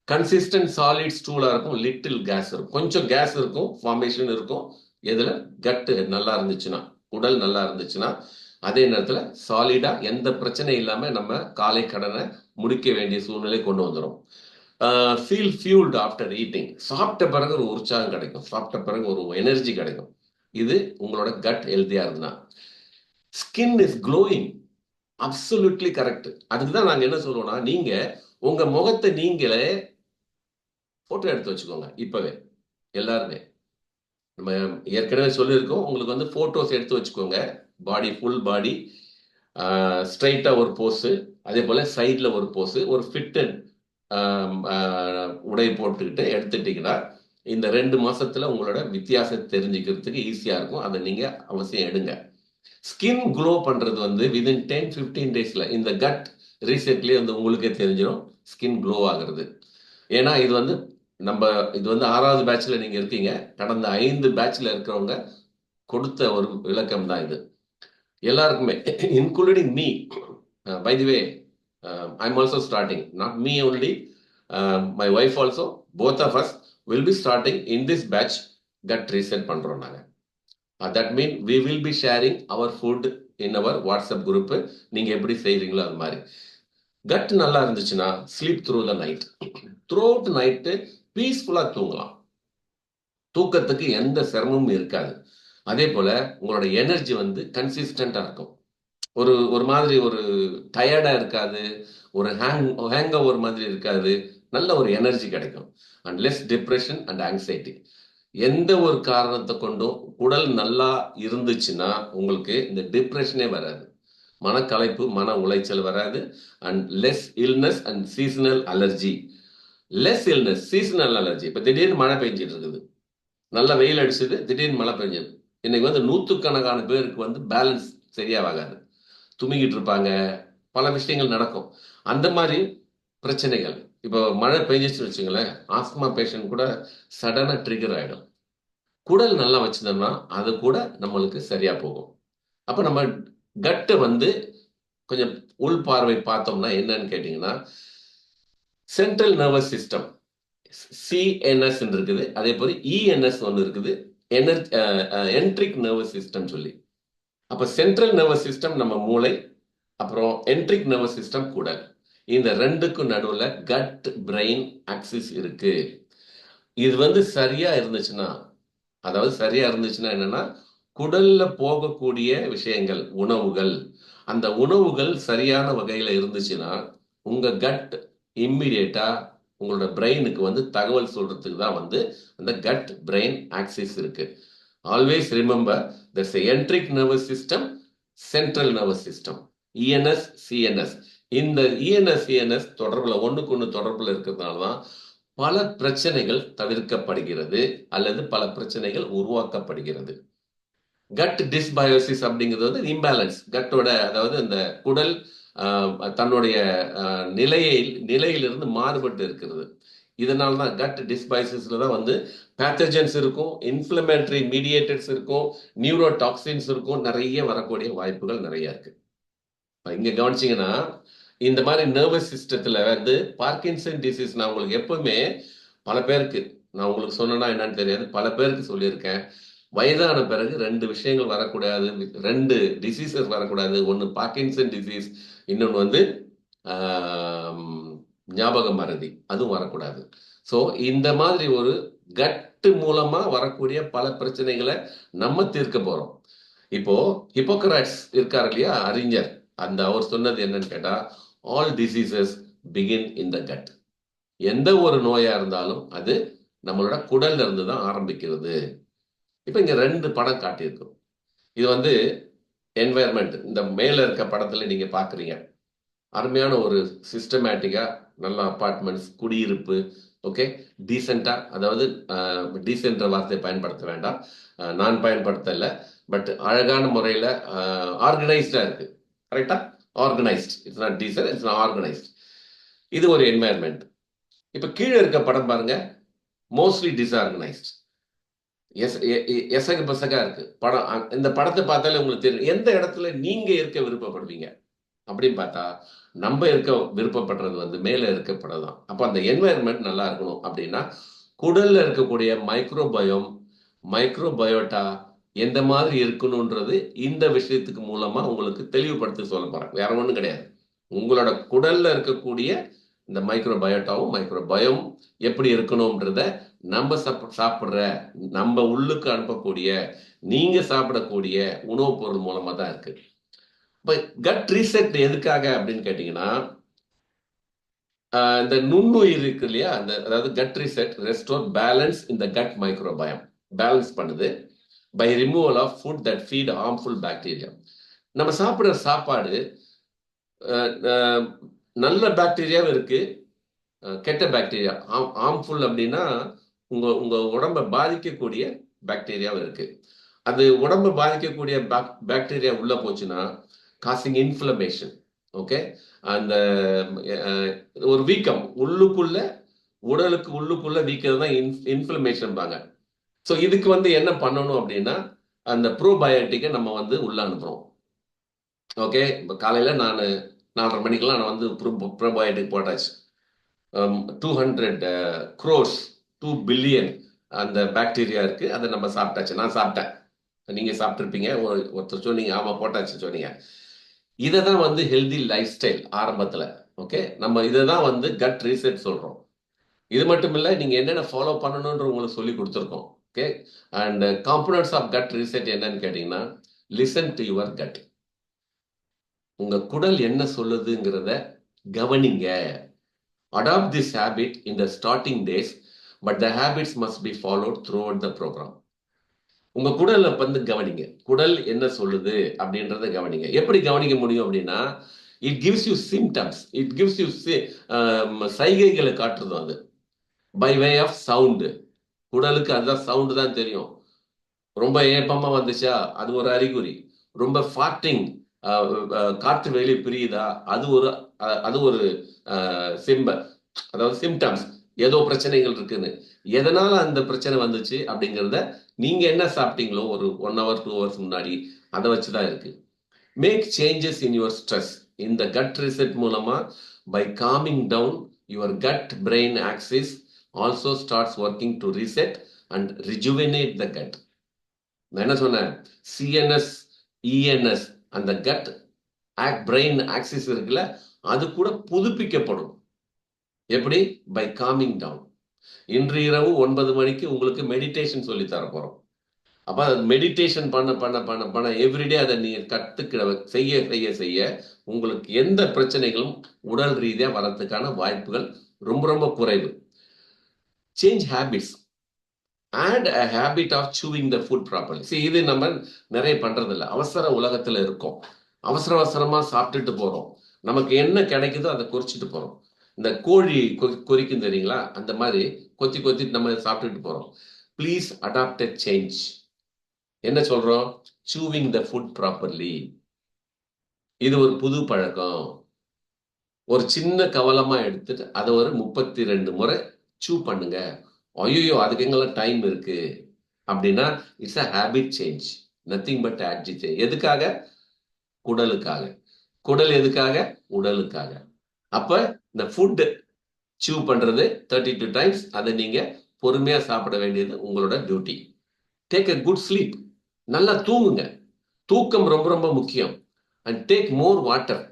கன்சிஸ்டன்ட் சாலிட் ஸ்டூலா இருக்கும். லிட்டில் கேஸ் இருக்கும், கொஞ்சம் கேஸ் இருக்கும், ஃபார்மேஷன் இருக்கும். எதுல? கட்டு நல்லா இருந்துச்சுன்னா, உடல் நல்லா இருந்துச்சுன்னா. அதே நேரத்துல சாலிடா எந்த பிரச்சனை இல்லாம நம்ம காலை கடனை முடிக்க வேண்டிய சூழ்நிலை கொண்டு வந்துடும். Feel fuelled after eating. சாப்பிட்ட பிறகு ஒரு உற்சாகம் கிடைக்கும், சாப்பிட்ட பிறகு ஒரு எனர்ஜி கிடைக்கும். இது உங்களோட கட் ஹெல்த்தியா இருந்தா. Skin is glowing. Absolutely correct. அதுக்குதான் நாங்க என்ன சொல்றோம்னா, நீங்க உங்க முகத்தை நீங்களே போட்டோ எடுத்து வச்சுக்கோங்க. இப்பவே எல்லாருமே நம்ம ஏற்கனவே சொல்லியிருக்கோம். உங்களுக்கு வந்து போட்டோஸ் எடுத்து வச்சுக்கோங்க. பாடி, ஃபுல் பாடி, ஸ்ட்ரைட்டா ஒரு போஸு, அதே போல சைட்ல ஒரு போஸு, ஒரு ஃபிட்டட் உடை போட்டுக்கிட்டு எடுத்துட்டீங்கன்னா இந்த 2 மாசத்துல உங்களோட வித்தியாசத்தை தெரிஞ்சுக்கிறதுக்கு ஈஸியா இருக்கும். அதை நீங்க அவசியம் எடுங்க. ஸ்கின் க்ளோ பண்றது வந்து விதின் 10-15 டேஸ்ல இந்த கட் ரீசெட்லயே வந்து உங்களுக்கே தெரிஞ்சிடும் ஸ்கின் க்ளோ ஆகுறது. ஏன்னா இது வந்து இது வந்து 6வது பேட்ச்ல நீங்க இருக்கீங்க. கடந்த 5 பேட்ச்ல இருக்கிறவங்க கொடுத்த ஒரு விளக்கம் தான் இது எல்லாருக்குமே, including me. By the way, I'm also starting, not me only, my wife also, both of us will be starting in this batch. Gut reset பண்றோம் நாங்க. That mean we will be sharing our food in our WhatsApp group. நீங்க எப்படி செய்றீங்களோ அது மாதிரி. Gut நல்லா இருந்துச்சுன்னா sleep through the night. Throughout night பீஸ்ஃபுல்லா தூங்கலாம். தூக்கத்துக்கு எந்த சிரமமும் இருக்காது. அதே போல உங்களோட எனர்ஜி வந்து கன்சிஸ்டண்டா இருக்கும். ஒரு மாதிரி ஒரு டயர்டா இருக்காது, ஒரு ஹேங் ஓவர் மாதிரி இருக்காது. நல்ல ஒரு எனர்ஜி கிடைக்கும். And less depression and anxiety. எந்த ஒரு காரணத்தை கொண்டும் உடல் நல்லா இருந்துச்சுன்னா உங்களுக்கு இந்த டிப்ரெஷனே வராது, மனக்கலைப்பு, மன உளைச்சல் வராது. And less illness and seasonal allergy. Less illness, seasonal allergy. இப்ப திடீர்னு மழை பெஞ்சிட்டு இருக்குது, நல்ல வெயில் அடிச்சது, திடீர்னு மழை பெஞ்சது. இன்னைக்கு வந்து 100கணக்கான பேருக்கு வந்து பேலன்ஸ் சரியாகாது, துமிக்கிட்டு இருப்பாங்க, பல விஷயங்கள் நடக்கும். அந்த மாதிரி பிரச்சனைகள். இப்போ மழை பெஞ்சிச்சுன்னு வச்சுங்களேன், ஆஸ்மா பேஷண்ட் கூட சடனா ட்ரிகர் ஆயிடும். குடல் நல்லா வச்சிருந்தோம்னா அது கூட நம்மளுக்கு சரியா போகும். அப்ப நம்ம கட்டை வந்து கொஞ்சம் உள் பார்வை பார்த்தோம்னா என்னன்னு கேட்டீங்கன்னா, சென்ட்ரல் நர்வஸ் சிஸ்டம், சிஎன்எஸ் இருக்குது, அதே போல இஎன்எஸ் ஒன்று இருக்குது, என்ட்ரிக் நர்வஸ் சிஸ்டம் சொல்லி. அப்ப சென்ட்ரல் நர்வஸ் சிஸ்டம் நம்ம மூளை, அப்புறம் என்ட்ரிக் நர்வஸ் சிஸ்டம் குடல். இந்த ரெண்டுக்கும் நடுவுல கட் பிரெயின் ஆக்சிஸ் இருக்கு. இது வந்து சரியா இருந்துச்சுன்னா, அதாவது சரியா இருந்துச்சுன்னா என்னன்னா, குடல்ல போகக்கூடிய விஷயங்கள், உணவுகள், அந்த உணவுகள் சரியான வகையில இருந்துச்சுன்னா உங்க கட் இம்மிடியேட்டா உங்களோட பிரெயினுக்கு வந்து தகவல் சொல்றதுக்கு தான் வந்து அந்த கட் பிரெயின் ஆக்சிஸ் இருக்கு. Always remember, there's a enteric nervous system, central nervous system, ENS, CNS. இந்த ENS, CNS தொடர்புல, ஒண்ணுக்கு ஒண்ணு தொடர்புல இருக்கிறதுனால தான் பல பிரச்சனைகள் தவிர்க்கப்படுகிறது அல்லது பல பிரச்சனைகள் உருவாக்கப்படுகிறது. கட் டிஸ்பயோசிஸ் அப்படிங்கிறது வந்து இம்பேலன்ஸ். கட்டோட, அதாவது அந்த குடல் தன்னுடைய நிலையிலிருந்து மாறுபட்டு இருக்கிறது. இதனால தான் கட் டிஸ்பயோசிஸ்ல தான் வந்து பேத்தஜன்ஸ் இருக்கும், இன்ஃப்ளமேட்டரி மீடியேட்டர்ஸ் இருக்கும், நியூரோடாக்சின்ஸ் இருக்கும், நிறைய வரக்கூடிய வாய்ப்புகள் நிறைய இருக்கு. இங்க கவனிச்சீங்கன்னா இந்த மாதிரி நர்வஸ் சிஸ்டத்துல வந்து பார்க்கின்சன் டிசீஸ், நான் உங்களுக்கு எப்பவுமே பல பேருக்கு, நான் உங்களுக்கு சொன்னா என்னன்னு தெரியாது, பல பேருக்கு சொல்லியிருக்கேன். வயதான பிறகு 2 விஷயங்கள் வரக்கூடாது, 2 டிசீசஸ் வரக்கூடாது. ஒன்று பார்க்கின்சன் டிசீஸ், இன்னொன்று வந்து ஞாபக மறதி, அதுவும் வரக்கூடாது. ஸோ இந்த மாதிரி ஒரு கட்டு மூலமா வரக்கூடிய பல பிரச்சனைகளை நம்ம தீர்க்க போறோம். இப்போ ஹிப்போக்ராட்ஸ் இருக்காரு இல்லையா, அறிஞர், அவர் சொன்னது என்னன்னு கேட்டா, ஆல் டிசீசஸ் பிகின் இன் த கட். எந்த ஒரு நோயா இருந்தாலும் அது நம்மளோட குடல்ல இருந்து தான் ஆரம்பிக்கிறது. இப்ப இங்க 2 படம் காட்டியிருக்கோம். இது வந்து என்வாயர்மெண்ட், இந்த மேல இருக்க படத்துல நீங்க பாக்குறீங்க, அருமையான ஒரு சிஸ்டமேட்டிக்கா நல்ல அபார்ட்மெண்ட்ஸ், குடியிருப்பு, ஓகே, டீசெண்டா, அதாவது டீசென்ற வார்த்தையை பயன்படுத்த வேண்டாம், நான் பயன்படுத்தல, பட் அழகான முறையில ஆர்கனைஸ்டா இருக்கு. கரெக்டா? Organised, it's not decent, it's organised. இது ஒரு என்வாயர்மெண்ட். இப்ப கீழே இருக்க படம் பாருங்க, மோஸ்ட்லி டிஸ்ஆர்கனைஸ்ட், எசகு பசகா இருக்கு படம். இந்த படத்தை பார்த்தாலே உங்களுக்கு தெரியும் எந்த இடத்துல நீங்க இருக்க விருப்பப்படுவீங்க அப்படின்னு பார்த்தா, நம்ம இருக்க விருப்பப்படுறது வந்து மேல இருக்க படம் தான். அப்ப அந்த என்வாயர்மெண்ட் நல்லா இருக்கணும் அப்படின்னா, குடல்ல இருக்கக்கூடிய மைக்ரோபயோட்டா எந்த மாதிரி இருக்கணும்ன்றது இந்த விஷயத்துக்கு மூலமா உங்களுக்கு தெளிவுபடுத்தி சொல்ல போறேன். வேற ஒண்ணும் கிடையாது. உங்களோட குடல்ல இருக்கக்கூடிய இந்த மைக்ரோபயோட்டாவும் மைக்ரோபயம் எப்படி இருக்கணும்ன்றத நம்ம சாப்பிடுற, நம்ம உள்ளுக்கு அனுப்பக்கூடிய, நீங்க சாப்பிடக்கூடிய உணவுப் பொருள் மூலமா தான் இருக்கு. இப்ப கட் ரீசெட் எதுக்காக அப்படின்னு கேட்டீங்கன்னா, இந்த நுண்ணுயிர் இருக்கு இல்லையா, அதாவது கட் ரீசெட் ரெஸ்டோர் பேலன்ஸ் இந்த கட் மைக்ரோபயம் பேலன்ஸ் பண்ணுது by removal of food that feed harmful bacteria. நம்ம சாப்பிடுற சாப்பாடு நல்ல பாக்டீரியாவும் இருக்கு, கெட்ட பாக்டீரியா. ஹார்ம்ஃபுல் அப்படின்னா உங்க உங்க உடம்பை பாதிக்கக்கூடிய பாக்டீரியாவும் இருக்கு. அது உடம்பை பாதிக்கக்கூடிய பாக்டீரியா உள்ள போச்சுன்னா காசிங் இன்ஃப்ளமேஷன். ஓகே, அந்த ஒரு வீக்கம் உள்ளுக்குள்ள, உடலுக்கு உள்ளுக்குள்ள வீக்கிறது தான் இன்ஃப்ளமேஷன் பாங்க. ஸோ இதுக்கு வந்து என்ன பண்ணணும் அப்படின்னா, அந்த ப்ரோபயோட்டிக்கை நம்ம வந்து உள்ள அனுப்புறோம். ஓகே, இப்போ காலையில நான் 4:30 மணிக்கெல்லாம் நான் வந்து ப்ரோபயோட்டிக் போட்டாச்சு. 200 crores 2 பில்லியன் அந்த பாக்டீரியா இருக்கு, அதை நம்ம சாப்பிட்டாச்சு. நான் சாப்பிட்டேன், நீங்க சாப்பிட்டுருப்பீங்க, ஒருத்தர் சொன்னீங்க, ஆமா போட்டாச்சு சொன்னீங்க. இதை தான் வந்து ஹெல்தி லைஃப் ஸ்டைல் ஆரம்பத்துல. ஓகே, நம்ம இதை தான் வந்து கட் ரீசெட் சொல்றோம். இது மட்டும் இல்லை, நீங்க என்னென்ன ஃபாலோ பண்ணணும்ன்ற உங்களுக்கு சொல்லி கொடுத்துருக்கோம். Okay, and components of gut reset என்னன்னு கேட்டீங்கன்னா, லிசன் டு யுவர் கட். உங்க குடல் என்ன சொல்லுதுங்கிறத கவனிங்க. Adapt this habit in the starting days, but the habits must be followed throughout the programme. உங்க குடல்ல வந்து கவனிங்க, குடல் என்ன சொல்லுது அப்படின்றத கவனிங்க. எப்படி கவனிக்க முடியும் அப்படின்னா, it gives you symptoms, it gives you சைகைகளை காட்டுறது. அது பை வே ஆஃப் சவுண்டு. குடலுக்கு அதுதான் சவுண்டு தான் தெரியும். ரொம்ப ஏப்பமா வந்துச்சா அது ஒரு அறிகுறி, ரொம்ப ஃபார்ட்டிங் காற்று வெளியே பிரியுதா அது ஒரு சிம்பல், அதாவது சிம்டம்ஸ், ஏதோ பிரச்சனைகள் இருக்குன்னு. எதனால அந்த பிரச்சனை வந்துச்சு அப்படிங்கிறத நீங்க என்ன சாப்பிட்டீங்களோ ஒரு 1 hour 2 hours முன்னாடி அதை வச்சுதான் இருக்கு. Make changes in your stress. இந்த கட் ரிசெட் மூலமா by coming down your gut brain axis also starts working to reset and rejuvenate the gut. நான் என்ன சொன்னேன், சிஎன்எஸ் இஎன்எஸ், அந்த கட் பிரெயின் ஆக்சிஸ் இருக்குல்ல, அது கூட புதுப்பிக்கப்படும். எப்படி? By coming down. இன்று இரவு 9 மணிக்கு உங்களுக்கு மெடிடேஷன் சொல்லி தர போறோம். அப்ப மெடிடேஷன் பண்ண பண்ண பண்ண பண்ண எவ்ரிடே அதை நீங்க கத்துக்கிற செய்ய செய்ய செய்ய உங்களுக்கு எந்த பிரச்சனைகளும் உடல் ரீதியா வரதுக்கான வாய்ப்புகள் ரொம்ப ரொம்ப குறைவு. Change habits. Add a habit of chewing the food properly. இது நம்ம நிறைய பண்றது இல்லை. அவசர உலகத்துல இருக்கோம், அவசர அவசரமா சாப்பிட்டுட்டு போறோம். நமக்கு என்ன கிடைக்குதோ அதை குறிச்சிட்டு போறோம். இந்த கோழி கொறிக்கும் தெரியுங்களா, அந்த மாதிரி கொத்தி கொத்திட்டு நம்ம சாப்பிட்டுட்டு போறோம். Please adapt a change. என்ன சொல்றோம்? Chewing the food properly. இது ஒரு புது பழக்கம். ஒரு சின்ன கவலமா எடுத்துட்டு அதை ஒரு 32 முறை சூ பண்ணுங்க. ஐயோ அதுக்கு எங்கெல்லாம் டைம் இருக்கு அப்படின்னா, it's a habit change, nothing but active change. எதுக்காக? குடலுக்காக. குடல் எதுக்காக? உடலுக்காக. அப்ப இந்த ஃபுட் சூ பண்றது 32 டைம்ஸ், அதை நீங்க பொறுமையா சாப்பிட வேண்டியது உங்களோட duty. Take a good sleep. நல்லா தூங்குங்க. தூக்கம் ரொம்ப ரொம்ப முக்கியம். And take more water.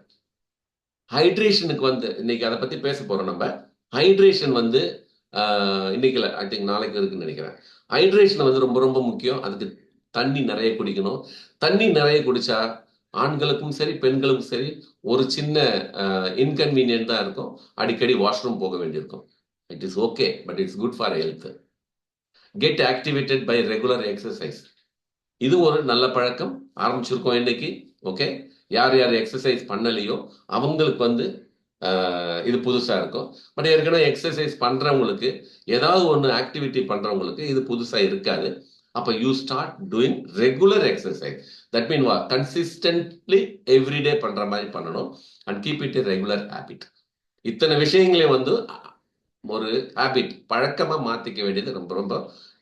ஹைட்ரேஷனுக்கு வந்து இன்னைக்கு அதை பத்தி பேச போறோம் நம்ம. ஹைட்ரேஷன் வந்து இன்னைக்கு இல்லை, ஐ திங்க் நாளைக்கு இருக்குன்னு நினைக்கிறேன். ஹைட்ரேஷன் வந்து ரொம்ப ரொம்ப முக்கியம். அதுக்கு தண்ணி நிறைய குடிக்கணும். தண்ணி நிறைய குடிச்சா ஆண்களுக்கும் சரி பெண்களுக்கும் சரி ஒரு சின்ன இன்கன்வீனியன்ட் தான் இருக்கும். அடிக்கடி வாஷ்ரூம் போக வேண்டியிருக்கும். It is okay, but it's good for health. Get activated by regular exercise. இது ஒரு நல்ல பழக்கம் ஆரம்பிச்சிருக்கோம் இன்னைக்கு. ஓகே, யார் யார் எக்ஸசைஸ் பண்ணலையோ அவங்களுக்கு வந்து இது புதுசா இருக்கும். பட் ஏற்கனவே எக்ஸசைஸ் பண்றவங்களுக்கு, ஏதாவது ஒன்று ஆக்டிவிட்டி பண்றவங்களுக்கு இது புதுசா இருக்காது. அப்ப you start doing regular exercise. That mean consistently everyday பண்ற மாதிரி பண்ணணும். And keep it a regular habit. இத்தனை விஷயங்களே வந்து ஒரு ஹேபிட் பழக்கமா மாத்திக்க வேண்டியது ரொம்ப ரொம்ப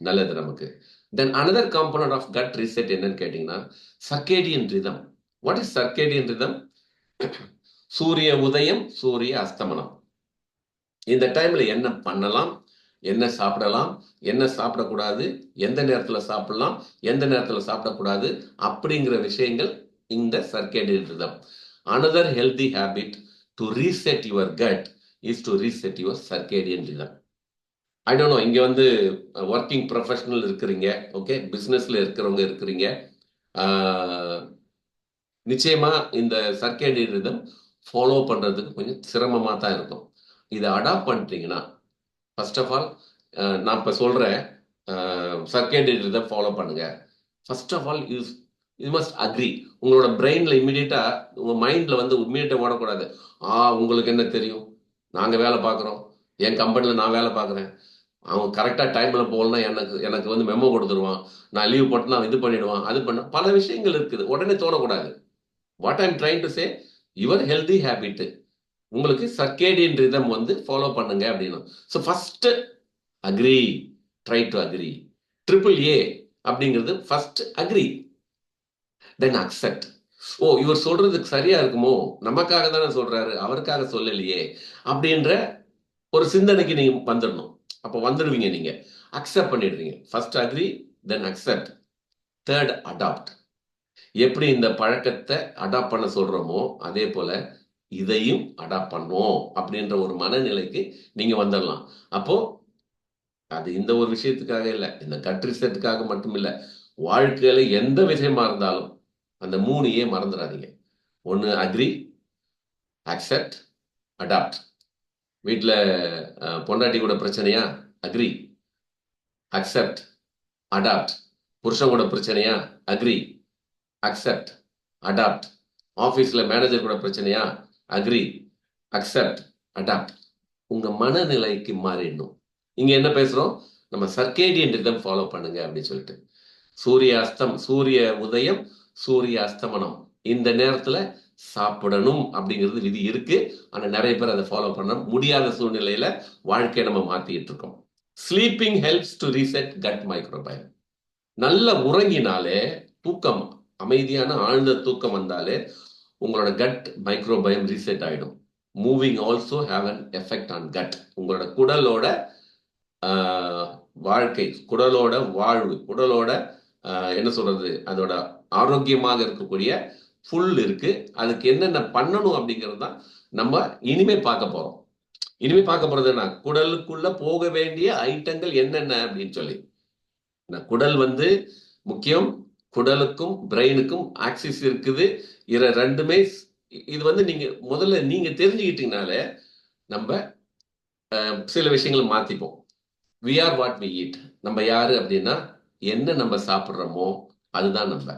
நல்லது நமக்கு. Then another component of gut reset என்னன்னு கேட்டீங்கன்னா circadian rhythm. What is circadian rhythm? சூரிய உதயம், சூரிய அஸ்தமனம். இந்த டைம்ல என்ன பண்ணலாம், என்ன சாப்பிடலாம், என்ன சாப்பிடக்கூடாது, எந்த நேரத்துல சாப்பிடலாம், எந்த நேரத்துல சாப்பிடக்கூடாது அப்படிங்கிற விஷயங்கள் இந்த circadian rhythm. Another healthy habit to reset your cut is to reset your circadian rhythm. I don't know, இங்க வந்து ஒர்க்கிங் ப்ரொஃபஷனல் இருக்கிறீங்க, ஓகே, பிசினஸ்ல இருக்கிறவங்க இருக்கிறீங்க. நிச்சயமா இந்த சர்க்கேடியன் ரிதம் ஃபாலோ பண்றதுக்கு கொஞ்சம் சிரமமா தான் இருக்கும். இதை அடாப்ட் பண்ணிட்டீங்கன்னா ஃபர்ஸ்ட் ஆஃப் ஆல் நான் இப்போ சொல்றேன், சர்க்கேடியன் ரிதம் ஃபாலோ பண்ணுங்க. First of all you must agree. உங்களோட பிரெயின்ல இம்மிடியட்டா, உங்க மைண்ட்ல வந்து இம்மிடியட்டா ஓடக்கூடாது. உங்களுக்கு என்ன தெரியும், நாங்க வேலை பார்க்குறோம், என் கம்பெனியில் நான் வேலை பார்க்குறேன், அவன் கரெக்டாக டைமில் போகலன்னா எனக்கு எனக்கு வந்து மெமோ கொடுத்துருவான், நான் லீவ் போட்டு நான் இது பண்ணிடுவான், அது பண்ண பல விஷயங்கள் இருக்குது. உடனே தோணக்கூடாது. What I'm trying to say, your healthy habit உங்களுக்கு சர்க்கேடியன் ரிதம் வந்து ஃபாலோ பண்ணுங்க அப்படின்னு. So first agree, try to agree. Triple A அப்படிங்கிறது ஃபர்ஸ்ட் அக்ரி, தென் அக்செப்ட். ஓ, இவர் சொல்றதுக்கு சரியா இருக்குமோ, நமக்காக தானே சொல்றாரு, அவருக்காக சொல்லலையே அப்படின்ற ஒரு சிந்தனைக்கு நீங்க வந்துடணும். அப்போ வந்துடுவீங்க, நீங்க அக்செப்ட் பண்ணிடுவீங்க. First agree, then accept, third adapt. எப்படி இந்த பழக்கத்தை அடாப்ட் பண்ண சொல்றோமோ அதே போல இதையும் அடாப்ட் பண்ணுவோம் அப்படின்ற ஒரு மனநிலைக்கு நீங்க வந்துடலாம். அப்போ அது இந்த ஒரு விஷயத்துக்காக இல்லை, இந்த கட் ரிசெட்டுக்காக மட்டும் இல்லை, வாழ்க்கையில எந்த விஷயமா இருந்தாலும் அந்த 3 மறந்துடாதீங்க. ஒன்று அக்ரி, அக்செப்ட், அடாப்ட். வீட்டில் பொண்டாட்டி கூட பிரச்சனையா, அக்ரி, அக்செப்ட், அடாப்ட். புருஷன் கூட பிரச்சனையா, அக்ரி, அக்செப்ட், அடாப்ட். ஆஃபீஸில் மேனேஜர் கூட பிரச்சனையா, அக்ரி, அக்செப்ட், அடாப்ட். உங்க மனநிலைக்கு மாறிடணும். இங்க என்ன பேசுறோம், நம்ம சர்க்கேடியன் ரிதம் ஃபாலோ பண்ணுங்க அப்படின்னு சொல்லிட்டு. சூரிய உதயம், சூரிய அஸ்தமனம், இந்த நேரத்துல சாப்பிடணும் அப்படிங்கிறது விதி இருக்கு. ஆனா நிறைய பேர் அதை ஃபாலோ பண்ண முடியாத சூழ்நிலையில வாழ்க்கையை நம்ம மாத்திட்டு இருக்கோம். Sleeping helps to reset cut microbiome. நல்ல உறங்கினாலே, தூக்கம், அமைதியான ஆழ்ந்த தூக்கம் வந்தாலே உங்களோட கட் மைக்ரோபயம் ரீசெட் ஆயிடும். Moving also have an effect on cut. உங்களோட குடலோட வாழ்க்கை, குடலோட வாழ்வு, குடலோட என்ன சொல்றது, அதோட ஆரோக்கியமாக இருக்கக்கூடிய ஃபுல் இருக்கு. அதுக்கு என்னென்ன பண்ணணும் அப்படிங்கிறது தான் நம்ம இனிமே பார்க்க போறோம். இனிமே பார்க்க போறது என்ன, குடலுக்குள்ள போக வேண்டிய ஐட்டங்கள் என்னென்ன அப்படின்னு சொல்லி. குடல் வந்து முக்கியம். குடலுக்கும் பிரெயினுக்கும் ஆக்சிஸ் இருக்குது. ரெண்டுமே இது வந்து நீங்க முதல்ல நீங்க தெரிஞ்சுக்கிட்டீங்கனாலே நம்ம சில விஷயங்களை மாத்திப்போம். we are what we eat. நம்ம யாரு அப்படின்னா என்ன நம்ம சாப்பிட்றோமோ அதுதான் நம்ம.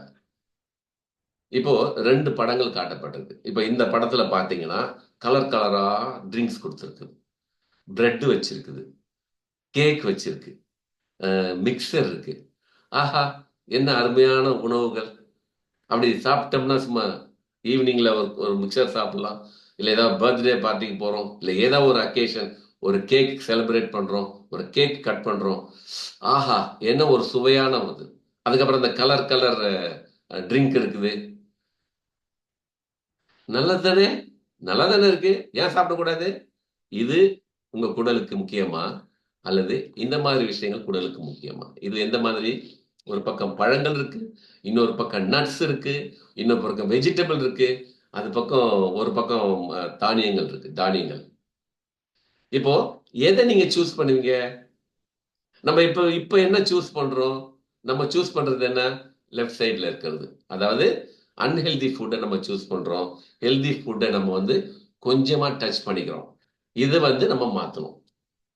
இப்போ 2 படங்கள் காட்டப்பட்டிருக்கு. இப்போ இந்த படத்துல பாத்தீங்கன்னா கலர் கலரா ட்ரிங்க்ஸ் கொடுத்துருக்குது, பிரெட் வச்சிருக்குது, கேக் வச்சிருக்கு, மிக்சர் இருக்கு. ஆஹா, என்ன அருமையான உணவுகள். அப்படி சாப்பிட்டோம்னா சும்மா ஈவினிங்ல ஒரு மிக்சர் சாப்பிடலாம், இல்லை ஏதாவது பர்த்டே பார்ட்டிக்கு போறோம், இல்லை ஏதாவது ஒரு அக்கேஷன், ஒரு கேக் செலிப்ரேட் பண்றோம், ஒரு கேக் கட் பண்றோம். ஆஹா, என்ன ஒரு சுவையான ஒரு. அதுக்கப்புறம் இந்த கலர் கலர் ட்ரிங்க் இருக்குது. நல்லது தானே, நல்லா தானே இருக்கு, ஏன் சாப்பிடக்கூடாது? இது உங்க குடலுக்கு முக்கியமா, அல்லது இந்த மாதிரி விஷயங்கள் குடலுக்கு முக்கியமா? இது எந்த மாதிரி? ஒரு பக்கம் பழங்கள் இருக்கு, இன்னொரு பக்கம் நட்ஸ் இருக்கு, இன்னொரு பக்கம் வெஜிடபிள் இருக்கு, அது பக்கம் ஒரு பக்கம் தானியங்கள் இருக்கு, தானியங்கள். இப்போ எதை நீங்க சூஸ் பண்ணுவீங்க? நம்ம இப்போ இப்போ என்ன சூஸ் பண்றோம்? நம்ம சூஸ் பண்றது என்ன? லெஃப்ட் சைட்ல இருக்கிறது. அதாவது அன்ஹெல்தி ஃபுட்டை நம்ம சூஸ் பண்றோம், ஹெல்தி ஃபுட்டை நம்ம வந்து கொஞ்சமா டச் பண்ணிக்கிறோம். இதை வந்து நம்ம மாத்தணும்.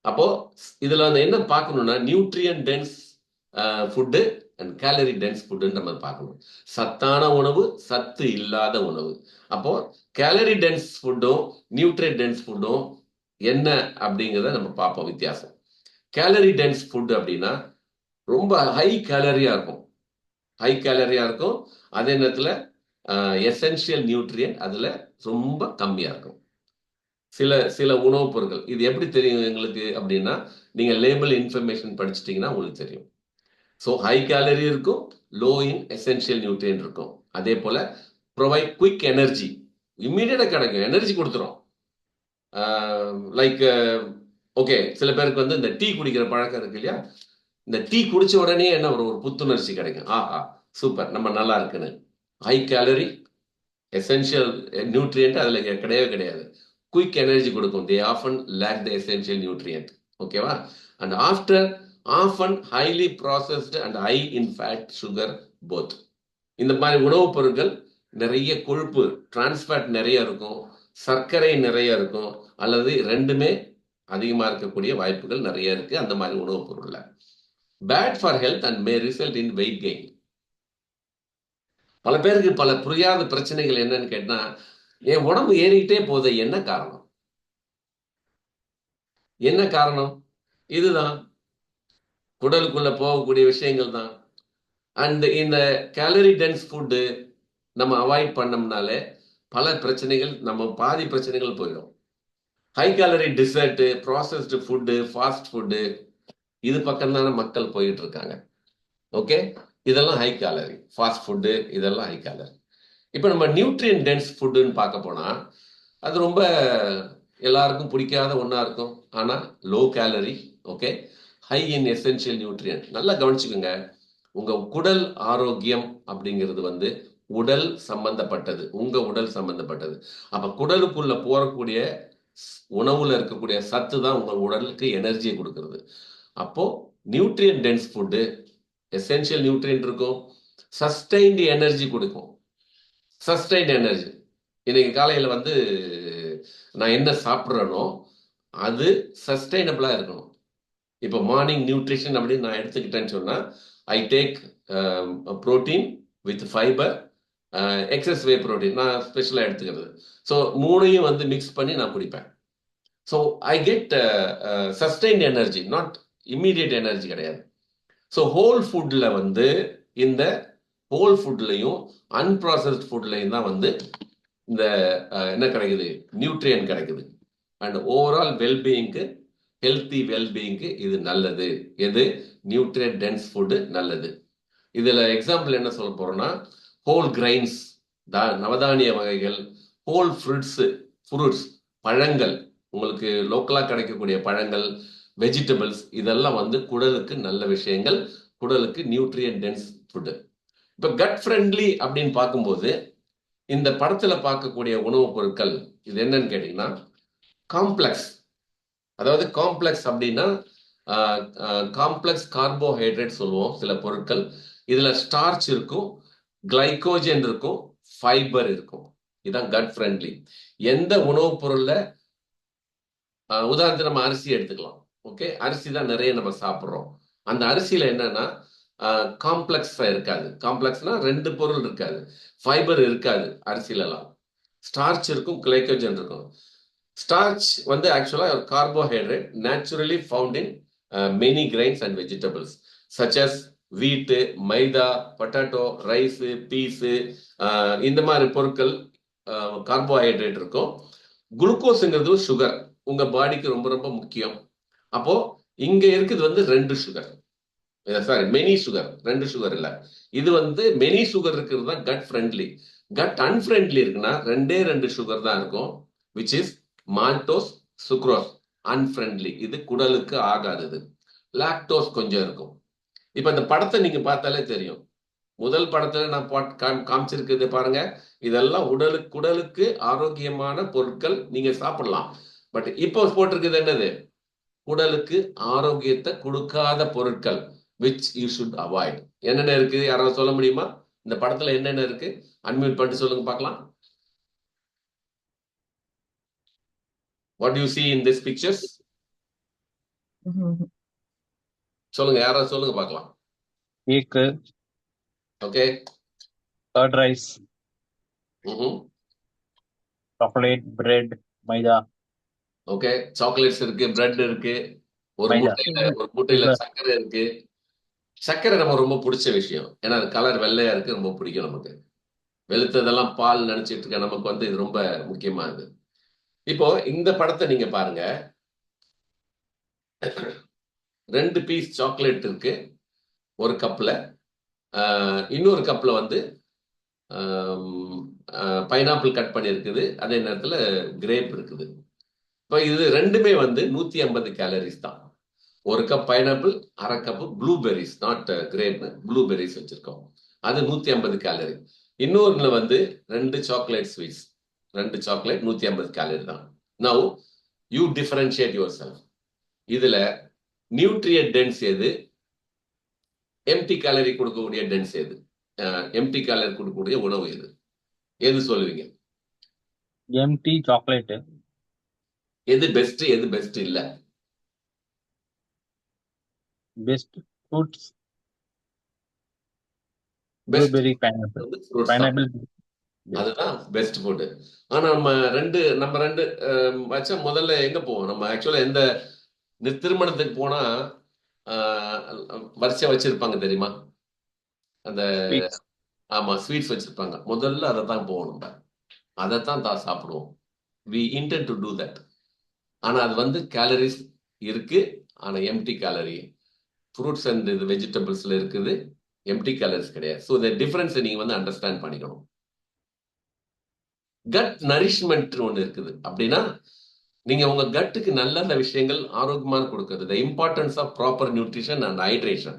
அப்போ இதுல வந்து என்ன பார்க்கணும்னா nutrient dense food and calorie dense ஃபுட்டுன்னு நம்ம பார்க்கணும். சத்தான உணவு, சத்து இல்லாத உணவு. அப்போ கேலரி டென்ஸ் ஃபுட்டும் நியூட்ரியன் டென்ஸ் ஃபுட்டும் என்ன அப்படிங்கிறத நம்ம பார்ப்போம் வித்தியாசம். கேலரி டென்ஸ் ஃபுட் அப்படின்னா ரொம்ப ஹை கேலரியா இருக்கும், ஹை கேலரியா இருக்கும். அதே நேரத்தில் எசென்ஷியல் நியூட்ரியன் அதுல ரொம்ப கம்மியா இருக்கும். சில சில உணவுப் பொருட்கள் இது எப்படி தெரியும் எங்களுக்கு அப்படின்னா, நீங்க லேபிள் இன்ஃபர்மேஷன் படிச்சிட்டீங்கன்னா உங்களுக்கு தெரியும். ஸோ ஹை கேலரி இருக்கும், லோ இன் எசென்ஷியல் நியூட்ரியன்ட் இருக்கும். அதே போல ப்ரொவைட் குயிக் எனர்ஜி, இம்மீடியட்டா கிடைக்கும், எனர்ஜி கொடுத்துரும். லைக் ஓகே, சில பேருக்கு வந்து இந்த டீ குடிக்கிற பழக்கம் இருக்கு இல்லையா? இந்த டீ குடிச்ச உடனே என்ன ஒரு புத்துணர்ச்சி கிடைக்கும். ஆஹா, சூப்பர், நம்ம நல்லா இருக்குன்னு. ஹை கேலரி, எசென்ஷியல் நியூட்ரியன்ட் அதுல கிடையவே கிடையாது. குயிக் எனர்ஜி கொடுக்கும். They often lack the essential nutrient. ஓகேவா? And after often highly processed and high in fat, sugar both. இந்த மாதிரி உணவுப் பொருட்கள் நிறைய கொழுப்பு, டிரான்ஸ்ஃபேட் நிறைய இருக்கும், சர்க்கரை நிறைய இருக்கும், அல்லது ரெண்டுமே அதிகமாக இருக்கக்கூடிய வாய்ப்புகள் நிறைய இருக்கு அந்த மாதிரி உணவுப் பொருள்ல. Bad for health and may result in weight gain. பல பேருக்கு பல புரியாத பிரச்சனைகள் என்னன்னு கேட்டா, என் உடம்பு ஏறிக்கிட்டே போகுது, என்ன காரணம்? என்ன காரணம்? இதுதான், குடலுக்குள்ள போகக்கூடிய விஷயங்கள் தான். அண்ட் இந்த கேலரி டென்ஸ் ஃபுட்டு நம்ம அவாய்ட் பண்ணோம்னாலே பல பிரச்சனைகள், நம்ம பாதி பிரச்சனைகள் போயிடும். High calorie dessert, processed food, fast food, இது பக்கம் தானே மக்கள் போயிட்டு இருக்காங்க. ஓகே, இதெல்லாம் ஹை கேலரி. ஃபாஸ்ட் ஃபுட்டு இதெல்லாம் ஹை கேலரி. இப்போ நம்ம நியூட்ரியன் டென்ஸ் ஃபுட்டுன்னு பார்க்க போனா அது ரொம்ப எல்லாருக்கும் பிடிக்காத ஒன்றா இருக்கும். ஆனால் low calorie, okay, high in essential nutrient. நல்லா கவனிச்சுக்கோங்க, உங்க குடல் ஆரோக்கியம் அப்படிங்கிறது வந்து உடல் சம்பந்தப்பட்டது, உங்க உடல் சம்பந்தப்பட்டது. அப்ப குடலுக்குள்ள போறக்கூடிய உணவுல இருக்கக்கூடிய சத்து தான் உங்க உடலுக்கு எனர்ஜியை கொடுக்கிறது. அப்போ நியூட்ரியன் டென்ஸ் ஃபுட்டு, எசென்ஷியல் நியூட்ரியன் இருக்கும், சஸ்டைன்டு எனர்ஜி கொடுக்கும். சஸ்டைன்டு எனர்ஜி, இன்னைக்கு காலையில் வந்து நான் என்ன சாப்பிட்றேனோ அது சஸ்டைனபிளாக இருக்கணும். இப்போ மார்னிங் நியூட்ரிஷன் அப்படின்னு நான் எடுத்துக்கிட்டேன்னு சொன்னால், I take protein with fibre, excess whey protein நான் ஸ்பெஷலாக எடுத்துக்கிறது. ஸோ மூணையும் வந்து மிக்ஸ் பண்ணி நான் குடிப்பேன். So I get sustained energy, not immediate energy கிடையாது. ஸோ ஹோல் ஃபுட்டில் வந்து இந்த ஹோல் ஃபுட்லையும் அன்ப்ராசஸ்ட் ஃபுட்லையும் தான் வந்து இந்த என்ன கிடைக்குது, நியூட்ரியன் கிடைக்குது. அண்ட் ஓவரால் வெல்பீயிங்க்கு, ஹெல்த்தி வெல்பீயிங்க்கு இது நல்லது. எது? நியூட்ரியன் டென்ஸ் ஃபுட்டு நல்லது. இதில் எக்ஸாம்பிள் என்ன சொல்ல போறோம்னா, ஹோல் கிரைன்ஸ், நவதானிய வகைகள், ஹோல் ஃப்ரூட்ஸ், பழங்கள், உங்களுக்கு லோக்கலாக கிடைக்கக்கூடிய பழங்கள், வெஜிடபிள்ஸ், இதெல்லாம் வந்து குடலுக்கு நல்ல விஷயங்கள், குடலுக்கு நியூட்ரியன் டென்ஸ் ஃபுட்டு. இப்போ கட் ஃப்ரெண்ட்லி அப்படின்னு பார்க்கும்போது இந்த படத்துல பார்க்கக்கூடிய உணவுப் பொருட்கள் இது என்னன்னு கேட்டீங்கன்னா காம்ப்ளெக்ஸ். அதாவது காம்ப்ளெக்ஸ் அப்படின்னா காம்ப்ளெக்ஸ் கார்போஹைட்ரேட் சொல்லுவோம் சில பொருட்கள். இதுல ஸ்டார்ச் இருக்கும், கிளைகோஜன் இருக்கும், ஃபைபர் இருக்கும். இதுதான் கட் ஃப்ரெண்ட்லி. எந்த உணவுப் பொருள்ல உதாரணத்துக்கு நம்ம அரிசி எடுத்துக்கலாம். ஓகே, அரிசி தான் நிறைய நம்ம சாப்பிட்றோம். அந்த அரிசியில என்னன்னா காம்ப்ளெக்ஸா இருக்காது. காம்ப்ளெக்ஸ்னா ரெண்டு பொருள் இருக்காது, ஃபைபர் இருக்காது அரிசியிலலாம். ஸ்டார்ச் இருக்கும், கிளைகோஜன் இருக்கும். ஸ்டார்ச் வந்து ஆக்சுவலா ஒரு carbohydrate naturally found in many grains and vegetables such as wheat, maida, potato, rice, piece, இந்த மாதிரி பொருட்கள் கார்போஹைட்ரேட் இருக்கும். குளுக்கோஸுங்கிறது சுகர், உங்க பாடிக்கு ரொம்ப ரொம்ப முக்கியம். அப்போ இங்க இருக்குது வந்து ரெண்டு சுகர், சாரி மெனி சுகர், ரெண்டு சுகர் இல்ல. இது வந்து மெனி சுகர் இருக்கிறது தான் கட் ஃப்ரெண்ட்லி. கட் அன்ஃப்ரெண்ட்லி இருக்குன்னா ரெண்டே ரெண்டு சுகர் தான் இருக்கும், which is maltose, sucrose. Unfriendly, இது குடலுக்கு ஆகாதது. லாக்டோஸ் கொஞ்சம் இருக்கும். இப்ப இந்த படத்தை நீங்க பார்த்தாலே தெரியும். முதல் படத்துல நான் காமிச்சிருக்கிறது பாருங்க, இதெல்லாம் குடலுக்கு ஆரோக்கியமான பொருட்கள், நீங்க சாப்பிடலாம். பட் இப்போ போட்டிருக்குது என்னது? குடலுக்கு ஆரோக்கியத்தை கொடுக்காத பொருட்கள், which you should avoid. என்னென்ன இருக்கு, யாராவது சொல்ல முடியுமா? இந்த படத்துல என்னென்ன இருக்கு? அன்மியூட் பண்ணிட்டு சொல்லுங்க பார்க்கலாம். What do you see in these pictures? சொல்லுங்க, யாராவது சொல்லுங்க பார்க்கலாம். Cake, okay, curd rice, chocolate, bread, maida. Okay, chocolates இருக்கு, பிரெட் இருக்கு, ஒரு மைதா. மூட்டையில சர்க்கரை இருக்கு. சர்க்கரை நம்ம ரொம்ப பிடிச்ச விஷயம், ஏன்னா அது கலர் வெள்ளையா இருக்கு, ரொம்ப பிடிக்கும் நமக்கு. வெளுத்ததெல்லாம் பால் நினைச்சிட்டு இருக்க நமக்கு வந்து இது ரொம்ப முக்கியமானது. இப்போ இந்த படத்தை நீங்க பாருங்க, 2 பீஸ் சாக்லேட் இருக்கு ஒரு கப்ல, இன்னொரு கப்ல வந்து பைனாப்பிள் கட் பண்ணியிருக்குது, அதே நேரத்தில் கிரேப் இருக்குது. இப்போ இது ரெண்டுமே வந்து 150 கேலரிஸ் தான். ஒரு கப் பைனாப்பிள், அரை cup blueberries, not grape, blueberries வச்சிருக்கோம், அது 150 கேலரி. இன்னொருல வந்து 2 சாக்லேட் ஸ்வீட்ஸ், 2 சாக்லேட் 150 கேலரி தான். Now you differentiate yourself. இதுல நியூட்ரியன்ட் டென்ஸ் எது, எம்டி கேலரி கொடுக்கக்கூடிய டென்ஸ் எது, எம்டி கேலரி கொடுக்கக்கூடிய உணவு எது, எது சொல்லுவீங்க? Empty chocolate. எது பெஸ்ட், எது பெஸ்ட் இல்ல? Best fruits, best blueberry, pineapple. வந்து ஃப்ரூட்ஸ் தான், பைனாப்பிள் அதுதான் பெஸ்ட் ஃபுட். ஆனா நம்ம ரெண்டு வச்சா முதல்ல எங்க போவோம்? நம்ம ஆக்சுவலா எந்த திருமணத்துக்கு போனா வரிசையா வச்சிருப்பாங்க தெரியுமா? அந்த ஸ்வீட்ஸ். ஆமா, ஸ்வீட்ஸ் வச்சிருப்பாங்க. முதல்ல அதை தான் போவோம், நம்ம அதைத்தான் சாப்பிடுவோம். We intend to do that. ஆனா அது வந்து கேலரிஸ் இருக்கு, ஆனா எம்டி கேலரி. ஃப்ரூட்ஸ் அண்ட் இது வெஜிடபிள்ஸ்ல இருக்குது, எம்டி கேலரிஸ் கிடையாது. ஸோ இந்த டிஃபரன்ஸ் நீங்க வந்து அண்டர்ஸ்டாண்ட் பண்ணிக்கணும். கட் நரிஷ்மெண்ட் ஒன்று இருக்குது. அப்படின்னா நீங்க உங்க கட்டுக்கு நல்ல விஷயங்கள் ஆரோக்கியமாக கொடுக்கிறது. The importance of proper nutrition and hydration.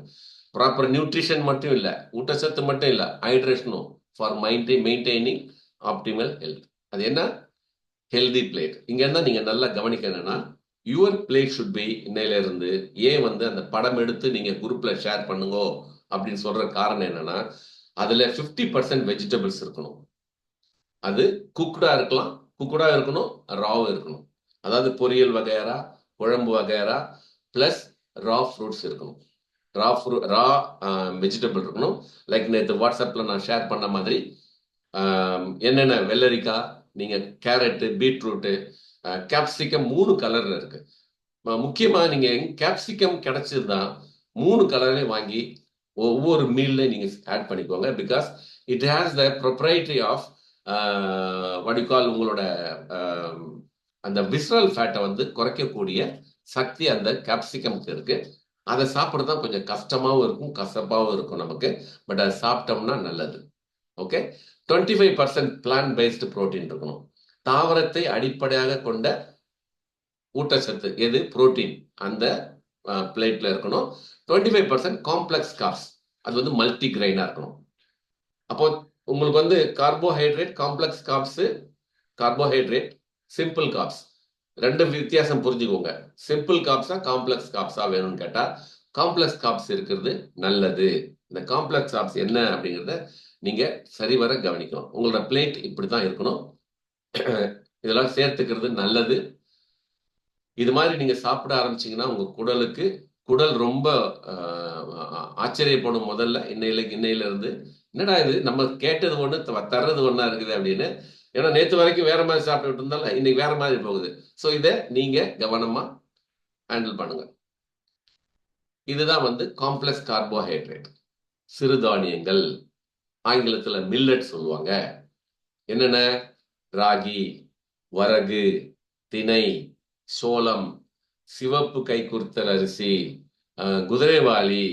Proper nutrition மட்டும் இல்ல, ஊட்டச்சத்து மட்டும் இல்ல, ஹைட்ரேஷனும் ஃபார் மெயின்டைனிங் ஆப்டிமல் ஹெல்த். அது என்ன? Healthy plate. இங்க இருந்தா நீங்க நல்லா கவனிக்கணும்னா, யுவர் பிளேட் ஷுட் பி, இன்னையில இருந்து ஏன் வந்து அந்த படம் எடுத்து நீங்க குரூப்ல ஷேர் பண்ணுங்க அப்படின்னு சொல்ற காரணம் என்னன்னா, அதுல 50% வெஜிடபிள்ஸ் இருக்கணும். அது குக்டா இருக்கலாம், குக்டா இருக்கணும், ராவும் இருக்கணும். அதாவது பொரியல் வகையரா, குழம்பு வகையரா, பிளஸ் ரா ஃப்ரூட்ஸ் இருக்கணும். ரா வெஜிடபிள் இருக்கணும். லைக் நேற்று வாட்ஸ்அப்ல நான் ஷேர் பண்ண மாதிரி என்னென்ன வெள்ளரிக்காய், நீங்க கேரட்டு, பீட்ரூட்டு, கேப்சிகம் 3 கலர்ல இருக்கு. முக்கியமா நீங்க கேப்சிகம் கிடைச்சதுதான் 3 கலர்ல வாங்கி ஒவ்வொரு மீல்ல நீங்க ஆட் பண்ணிக்கோங்க. Because it has the proprietary of வடிகால், உங்களோட அந்த விஸ்ரல் ஃபேட்டை வந்து குறைக்கக்கூடிய சக்தி அந்த கேப்சிகம்க்கு இருக்கு. அதை சாப்பிட்றது கொஞ்சம் கஷ்டமாகவும் இருக்கும், கசப்பாகவும் இருக்கும் நமக்கு. பட் அதை சாப்பிட்டோம்னா நல்லது. ஓகே, 25% பிளான்ட் பேஸ்டு புரோட்டீன் இருக்கணும். தாவரத்தை அடிப்படையாக கொண்ட ஊட்டச்சத்து எது? புரோட்டீன் அந்த பிளேட்ல இருக்கணும். 25% காம்ப்ளெக்ஸ் கார்ப்ஸ், அது வந்து மல்டி கிரெயினா இருக்கணும். அப்போ உங்களுக்கு வந்து carbohydrate, complex corps, carbohydrate, simple corps, ரெண்டு வித்தியாசம் புரிஞ்சுக்கோங்க. சிம்பிள் கார்ப்ஸா காம்ப்ளெக்ஸ் கார்ப்ஸா வேணும்னு கேட்டா, காம்ப்ளெக்ஸ் கார்ப்ஸ் இருக்கிறது நல்லது. இந்த காம்ப்ளெக்ஸ் கார்ப்ஸ் என்ன அப்படிங்கிறத நீங்க சரிவர கவனிக்கணும். உங்களோட பிளேட் இப்படித்தான் இருக்கணும். இதெல்லாம் சேர்த்துக்கிறது நல்லது. இது மாதிரி நீங்க சாப்பிட ஆரம்பிச்சீங்கன்னா உங்க குடல் ரொம்ப ஆச்சரியப்படும். முதல்ல இன்னையில இருந்து என்னடா இது, நம்ம கேட்டது ஒண்ணு தர்றது ஒண்ணா இருக்குது அப்படின்னு. ஏன்னா நேற்று வரைக்கும் வேற மாதிரி சாப்பிட்டுட்டு இருந்தாலும் இன்னைக்கு வேற மாதிரி போகுது. ஸோ இதை நீங்க கவனமா ஹேண்டில் பண்ணுங்க. இதுதான் வந்து காம்ப்ளெக்ஸ் கார்போஹைட்ரேட். சிறுதானியங்கள், ஆங்கிலத்துல மில்லட் சொல்லுவாங்க. என்னென்ன? ராகி, வரகு, திணை, சோளம், சிவப்பு கைக்குறுத்தல் அரிசி, குதிரைவாளி,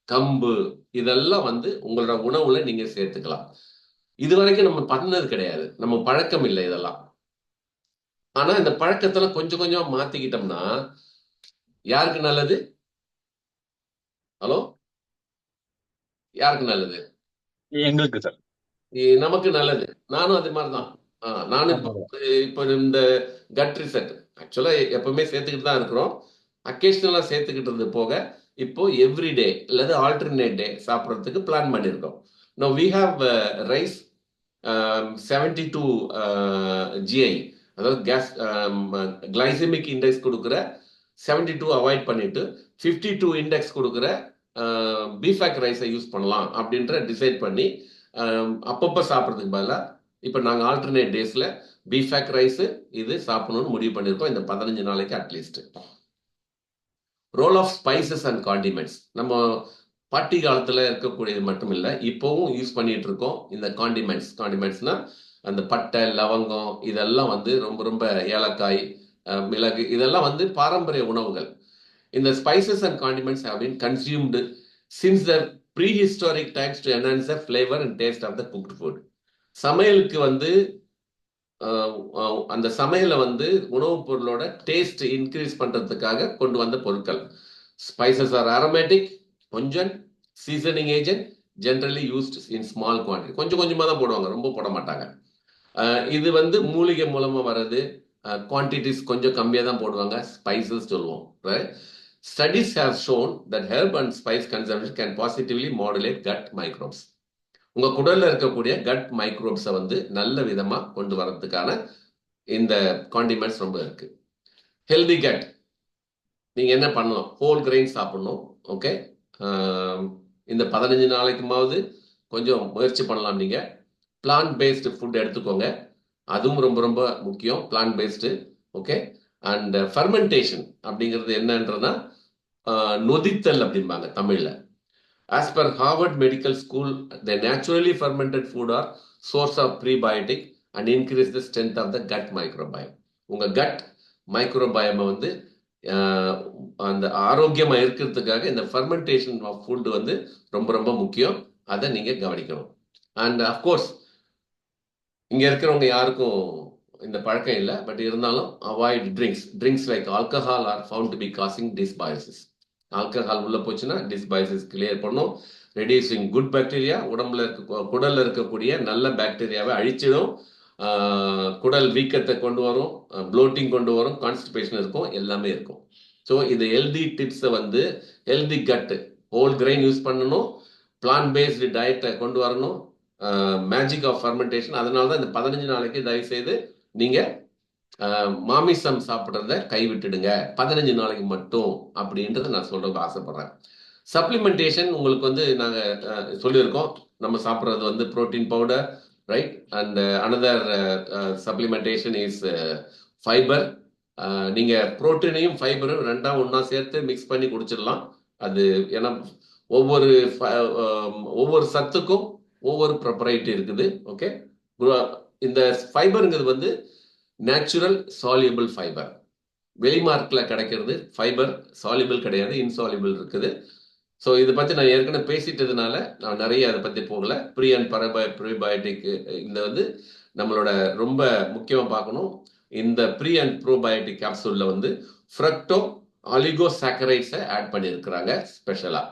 கம்பு, இதெல்லாம் வந்து உங்களோட உணவுல நீங்க சேர்த்துக்கலாம். இது வரைக்கும் நம்ம பண்ணது கிடையாது, நம்ம பழக்கம் இல்லை இதெல்லாம். ஆனா இந்த பழக்கத்துல கொஞ்சம் கொஞ்சம் மாத்திக்கிட்டோம்னா யாருக்கு நல்லது? ஹலோ, யாருக்கு நல்லது? எங்களுக்கு சார். நமக்கு நல்லது. நானும் அது மாதிரிதான். நானும் இப்போ இந்த கட் ரிசெட் ஆக்சுவலா எப்பவுமே சேர்த்துக்கிட்டு தான் இருக்கிறோம். அக்கேஷனலா சேர்த்துக்கிட்டு இருந்து போக இப்போ எவ்ரிடே அல்லது ஆல்டர்னேட் டே சாப்பிட்றதுக்கு பிளான் பண்ணியிருக்கோம். No we have rice 72 GI, அதாவது கேஸ் கிளைசமிக் இண்டெக்ஸ் கொடுக்குற 72 அவாய்ட் பண்ணிட்டு 52 இண்டெக்ஸ் கொடுக்குற பிஃபேக் ரைஸை யூஸ் பண்ணலாம் அப்படின்ற டிசைட் பண்ணி அப்பப்போ சாப்பிட்றதுக்கு பதிலாக இப்போ நாங்கள் ஆல்டர்னேட் டேஸ்ல பிஃபேக் ரைஸ் இது சாப்பிடணும்னு முடிவு பண்ணியிருக்கோம். இந்த 15 நாளைக்கு at least. Role of spices and condiments நம்ம பாட்டி காலத்துல இருக்கக்கூடியது மட்டும் இல்லை, இப்போவும் யூஸ் பண்ணிட்டு இருக்கோம். இந்த காண்டிமெண்ட்ஸ்னா அந்த பட்டை லவங்கம் இதெல்லாம் வந்து ரொம்ப ரொம்ப ஏலக்காய் மிளகு இதெல்லாம் வந்து பாரம்பரிய உணவுகள். இந்த spices and condiments have been consumed since the prehistoric times to enhance the flavor and taste of the cooked food. சமையலுக்கு வந்து அந்த சமையலை வந்து உணவுப் பொருளோட டேஸ்ட் இன்க்ரீஸ் பண்றதுக்காக கொண்டு வந்த பொருட்கள். ஸ்பைசஸ் ஆர் அரோமேட்டிக், கொஞ்சம் seasoning agent, generally used in small quantity. கொஞ்சம் கொஞ்சமாக தான் போடுவாங்க, ரொம்ப போட மாட்டாங்க. இது வந்து மூலிகை மூலமா வர்றது, குவான்டிட்டிஸ் கொஞ்சம் கம்மியாக தான் போடுவாங்க, ஸ்பைசஸ் சொல்லுவோம். Studies have shown that herb and spice consumption can positively modulate gut microbes. உங்க குடல்ல இருக்கக்கூடிய கட் மைக்ரோப்ஸை வந்து நல்ல விதமா கொண்டு வரதுக்கான இந்த காண்டிமெண்ட்ஸ் ரொம்ப இருக்கு. ஹெல்தி கட் நீங்க என்ன பண்ணலாம்? ஹோல் கிரெயின் சாப்பிடணும். ஓகே, இந்த 15 நாளைக்குமாவது கொஞ்சம் முயற்சி பண்ணலாம். நீங்க பிளான்ட் பேஸ்டு ஃபுட் எடுத்துக்கோங்க, அதுவும் ரொம்ப ரொம்ப முக்கியம். Plant based. Okay, and fermentation அப்படிங்கிறது என்னன்றதுனா நொதித்தல் அப்படிம்பாங்க தமிழ்ல. As per Harvard Medical School, the naturally fermented food are source of prebiotic and increase the strength of the gut microbiome. உங்க gut microbiome வந்து அந்த ஆரோக்கியமா இருக்கிறதுக்காக இந்த ஃபெர்மெண்டேஷன் ஆஃப் ஃபுட் வந்து ரொம்ப ரொம்ப முக்கியம். அதை நீங்க கவனிக்கணும். அண்ட் அஃப்கோர்ஸ் இங்க இருக்கிறவங்க யாருக்கும் இந்த பழக்கம் இல்லை, பட் இருந்தாலும் avoid drinks like alcohol are found to be causing dysbiosis. Alcohol உள்ள போச்சுன்னா டிஸ்பயோசிஸ் கிளியர் பண்ணும். ரெடியூசிங் குட் பாக்டீரியா, குடல்ல இருக்கக்கூடிய நல்ல பாக்டீரியாவை அழிச்சிடும். குடல் வீக்கத்தை கொண்டு வரும், ப்ளோட்டிங் கொண்டு வரும், கான்ஸ்டிபேஷன் இருக்கும், எல்லாமே இருக்கும். ஸோ இது ஹெல்தி டிப்ஸை வந்து healthy cut, whole grain use பண்ணணும், பிளான்ட் பேஸ்டு டயட்டை கொண்டு வரணும், மேஜிக் ஆஃப் ஃபர்மெண்டேஷன். அதனால தான் இந்த 15 நாளைக்கு தயவு செய்து நீங்க மாமிசம் சாப்பிட்றத கைவிட்டுடுங்க, 15 நாளைக்கு மட்டும் அப்படின்றத நான் சொல்றதுக்கு ஆசைப்படுறேன். சப்ளிமெண்டேஷன் உங்களுக்கு வந்து நாங்கள் சொல்லியிருக்கோம். நம்ம சாப்பிட்றது வந்து protein powder, right? And another supplementation is fibre. நீங்கள் ப்ரோட்டீனையும் ஃபைபரும் ரெண்டாம் ஒன்றா சேர்த்து மிக்ஸ் பண்ணி குடிச்சிடலாம். அது ஏன்னா ஒவ்வொரு சத்துக்கும் ஒவ்வொரு ப்ரொப்ரைட்டி இருக்குது. ஓகே, இந்த ஃபைபருங்கிறது வந்து நேச்சுரல் சால்யூபிள் ஃபைபர். வெளிமார்க்கில் கிடைக்கிறது ஃபைபர் சால்யூபிள் கிடையாது, இன்சால்யூபிள் இருக்குது. ஸோ இதை பற்றி நான் ஏற்கனவே பேசிட்டதுனால நான் நிறைய அதை பற்றி போகல. ப்ரீ அண்ட் ப்ரோபயோட்டிக் இந்த வந்து நம்மளோட ரொம்ப முக்கியமாக பார்க்கணும். இந்த ப்ரீ அண்ட் ப்ரோபயோட்டிக் கேப்சூலில் வந்து ஃப்ரக்டோ ஆலிகோசாக்கரைட்ஸை ஆட் பண்ணியிருக்கிறாங்க ஸ்பெஷலாக.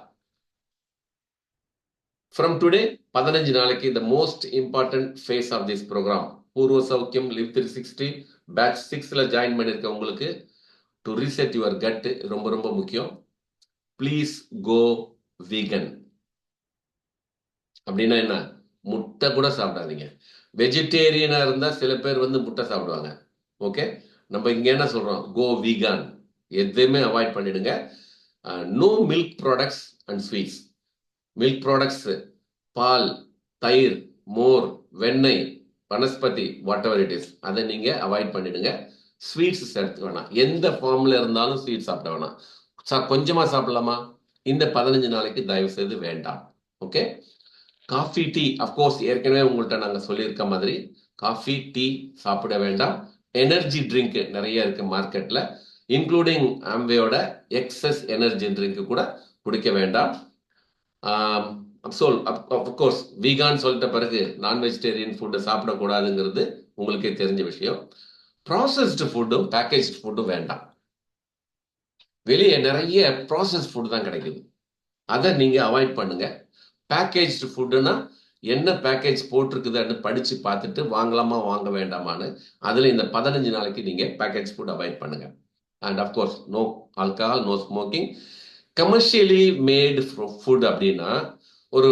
ஃப்ரம் டுடே 15 நாளைக்கு the most important phase of this program, பூர்வ சௌக்கியம் லிவ் 360 பேட்ச் 6ல ஜாயின் பண்ணியிருக்க உங்களுக்கு டு ரீசெட் யுவர் கட் ரொம்ப ரொம்ப முக்கியம். Please go vegan. அப்படின்னா என்ன? முட்டை கூட சாப்பிடாதீங்க. வெஜிடேரியனா இருந்தா சில பேர் வந்து முட்டை சாப்பிடுவாங்க. ஓகே, நம்ம இங்க என்ன சொல்றோம்? Go vegan. எதுவுமே அவாய்ட் பண்ணிடுங்க. No milk products and sweets. Milk products, பால், தயிர், மோர், வெண்ணெய், vanaspati, whatever it is, அதை நீங்க அவாய்ட் பண்ணிடுங்க. ஸ்வீட்ஸ் சேர்த்து வேணாம். எந்த ஃபார்ம்ல இருந்தாலும் ஸ்வீட் சாப்பிட வேணாம். கொஞ்சமா சாப்பிடலாமா? இந்த 15 நாளைக்கு தயவு செய்து வேண்டாம். ஓகே, காஃபி, டீ, அஃப்கோர்ஸ் ஏற்கனவே உங்கள்கிட்ட நாங்கள் சொல்லியிருக்க மாதிரி காஃபி, டீ சாப்பிட வேண்டாம். எனர்ஜி ட்ரிங்க் நிறைய இருக்கு மார்க்கெட்ல, இன்க்ளூடிங் ஆம்வேயோட எக்ஸஸ் எனர்ஜி ட்ரிங்க் கூட குடிக்க வேண்டாம். அஃப்கோர்ஸ் வீகான் சொல்லிட்ட பிறகு நான் வெஜிடேரியன் ஃபுட்டை சாப்பிடக்கூடாதுங்கிறது உங்களுக்கே தெரிஞ்ச விஷயம். ப்ராசஸ்டு ஃபுட்டும் பேக்கேஜ் ஃபுட்டும் வேண்டாம். வெளியே நிறைய ப்ராசஸ் ஃபுட் தான் கிடைக்குது, அதை நீங்க அவாய்ட் பண்ணுங்க. பேக்கேஜ் ஃபுட்டுனா என்ன பேக்கேஜ் போட்டிருக்குதுன்னு படிச்சு பார்த்துட்டு வாங்கலாமா வாங்க வேண்டாமான்னு, அதுல இந்த 15 நாளைக்கு நீங்க பேக்கேஜ் ஃபுட் அவாய்ட் பண்ணுங்க. And of course no alcohol, no smoking. Commercially made food அப்படின்னா ஒரு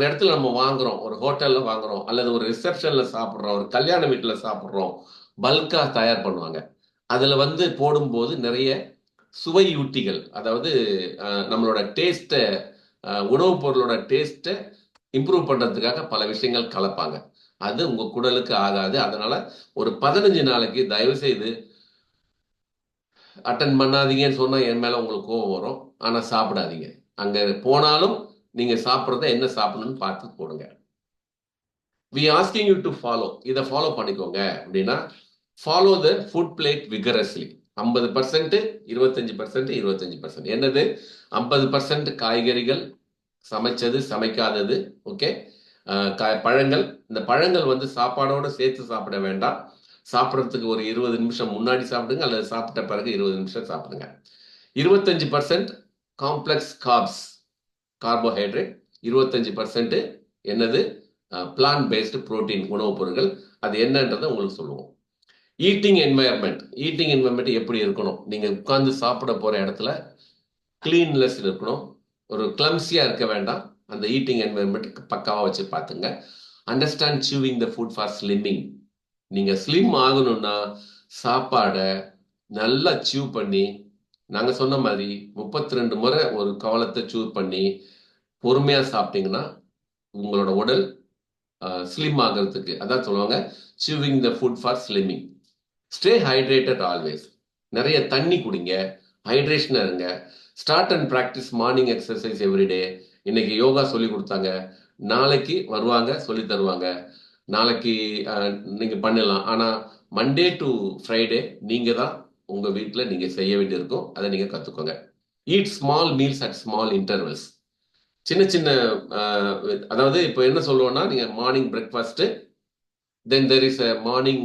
இடத்துல நம்ம வாங்குறோம், ஒரு ஹோட்டல்ல வாங்குறோம், அல்லது ஒரு ரிசப்ஷன்ல சாப்பிட்றோம், ஒரு கல்யாண வீட்டுல சாப்பிட்றோம், பல்கா தயார் பண்ணுவாங்க. அதுல வந்து போடும்போது நிறைய சுவையூட்டிகள், அதாவது நம்மளோட டேஸ்ட்டை, உணவுப் பொருளோட டேஸ்ட்டை இம்ப்ரூவ் பண்றதுக்காக பல விஷயங்கள் கலப்பாங்க. அது உங்க குடலுக்கு ஆகாது. அதனால ஒரு 15 நாளைக்கு தயவு செய்து அட்டன் பண்ணாதீங்கன்னு சொன்னா என் மேல உங்களுக்கு கோவம் வரும். ஆனா சாப்பிடாதீங்க. அங்க போனாலும் நீங்க சாப்பிட்றத என்ன சாப்பிடணும்னு பார்த்து போடுங்க. We asking you to follow, இதை ஃபாலோ பண்ணிக்கோங்க அப்படின்னா follow the food plate vigorously. 50%, 25%, 25%. என்னது? 50% காய்கறிகள், சமைச்சது சமைக்காதது, ஓகே, பழங்கள். இந்த பழங்கள் வந்து சாப்பாடோட சேர்த்து சாப்பிட வேண்டாம். சாப்பிட்றதுக்கு ஒரு 20 நிமிஷம் முன்னாடி சாப்பிடுங்க, அல்லது சாப்பிட்ட பிறகு 20 நிமிஷம் சாப்பிடுங்க. 25% காம்ப்ளெக்ஸ் கார்ப்ஸ், கார்போஹைட்ரேட். 25% என்னது? பிளான்ட் பேஸ்டு புரோட்டீன் உணவுப் பொருட்கள். அது என்னன்றதை உங்களுக்கு சொல்லுவோம். Eating environment. ஈட்டிங் என்வாயர்மெண்ட் எப்படி இருக்கணும்? நீங்க உட்கார்ந்து சாப்பிட போற இடத்துல கிளீன்லெஸ் இருக்கணும். ஒரு கிளம்சியா இருக்க வேண்டாம். அந்த ஈட்டிங் என்வாயர்மெண்ட் பக்காவா வச்சு பார்த்துங்க. Understand chewing the food for slimming. நீங்க ஸ்லிம் ஆகணும்னா சாப்பாடை நல்லா சூவ் பண்ணி, நாங்க சொன்ன மாதிரி 32 முறை ஒரு கவலத்தை சூவ் பண்ணி பொறுமையா சாப்பிட்டீங்கன்னா உங்களோட உடல் ஸ்லிம் ஆகிறதுக்கு, அதான் சொல்லுவாங்க chewing the food for slimming. Stay hydrated always. நிறைய தண்ணி குடிங்க, ஹைட்ரேஷனாக இருங்க. Start and practice morning exercise everyday. இன்னைக்கு யோகா சொல்லி கொடுத்தாங்க, நாளைக்கு வருவாங்க சொல்லி தருவாங்க, நாளைக்கு நீங்க பண்ணலாம். ஆனால் மண்டே டு ஃப்ரைடே நீங்க தான் உங்க வீட்டில் நீங்க செய்ய வேண்டியிருக்கும். அதை நீங்க கத்துக்கோங்க. Eat small meals at small intervals. சின்ன சின்ன அதாவது இப்போ என்ன சொல்லுவோம்னா, நீங்க morning breakfast, then there is a morning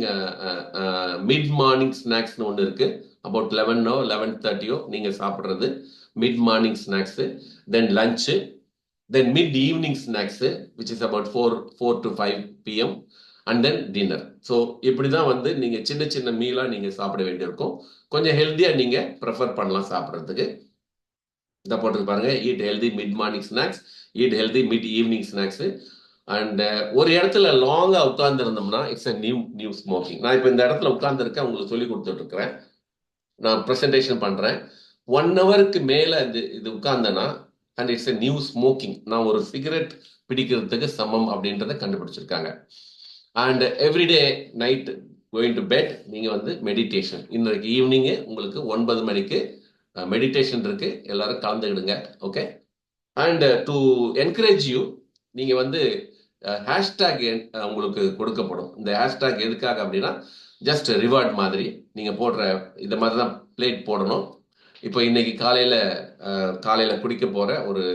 mid morning ஸ்நாக்ஸ்னு ஒன்று இருக்கு. அபவுட் 11 or 11:30 நீங்க சாப்பிட்றது mid morning snacks. Then lunch, then mid evening snacks which is about 4 to 5 PM, and then dinner. So இப்படி தான் வந்து நீங்க சின்ன சின்ன மீலாக நீங்க சாப்பிட வேண்டியிருக்கும். கொஞ்சம் ஹெல்த்தியா நீங்க ப்ரிஃபர் பண்ணலாம் சாப்பிட்றதுக்கு. இதை போட்டு பாருங்க, eat healthy mid morning snacks, eat healthy mid evening snacks. And ஒரு இடத்துல லாங்கா உட்கார்ந்து இருந்தோம்னா இட்ஸ் அ நியூ ஸ்மோக்கிங். நான் இப்போ இந்த இடத்துல உட்கார்ந்துருக்கேன், உங்களுக்கு சொல்லி கொடுத்துட்டு இருக்கிறேன், நான் ப்ரெசன்டேஷன் பண்றேன். 1 ஹவருக்கு மேல இது உட்கார்ந்தேன்னா and it's a new smoking. நான் ஒரு சிகரெட் பிடிக்கிறதுக்கு சமம் அப்படின்றத கண்டுபிடிச்சிருக்காங்க. And everyday night going to bed நீங்க வந்து மெடிடேஷன். இன்றைக்கு ஈவினிங்கு உங்களுக்கு 9 மணிக்கு மெடிடேஷன் இருக்கு, எல்லாரும் கலந்துக்கிடுங்க, okay. And to encourage you, நீங்க வந்து ஹேஷ்டேக் உங்களுக்கு கொடுக்கப்படும். இந்த ஹேஷ்டேக் எதுக்காக அப்படின்னா ஜஸ்ட் ரிவார்ட் மாதிரி. நீங்க போடுற இந்த மாதிரி தான் பிளேட் போடணும். இப்போ இன்னைக்கு காலையில குடிக்க போற ஒரு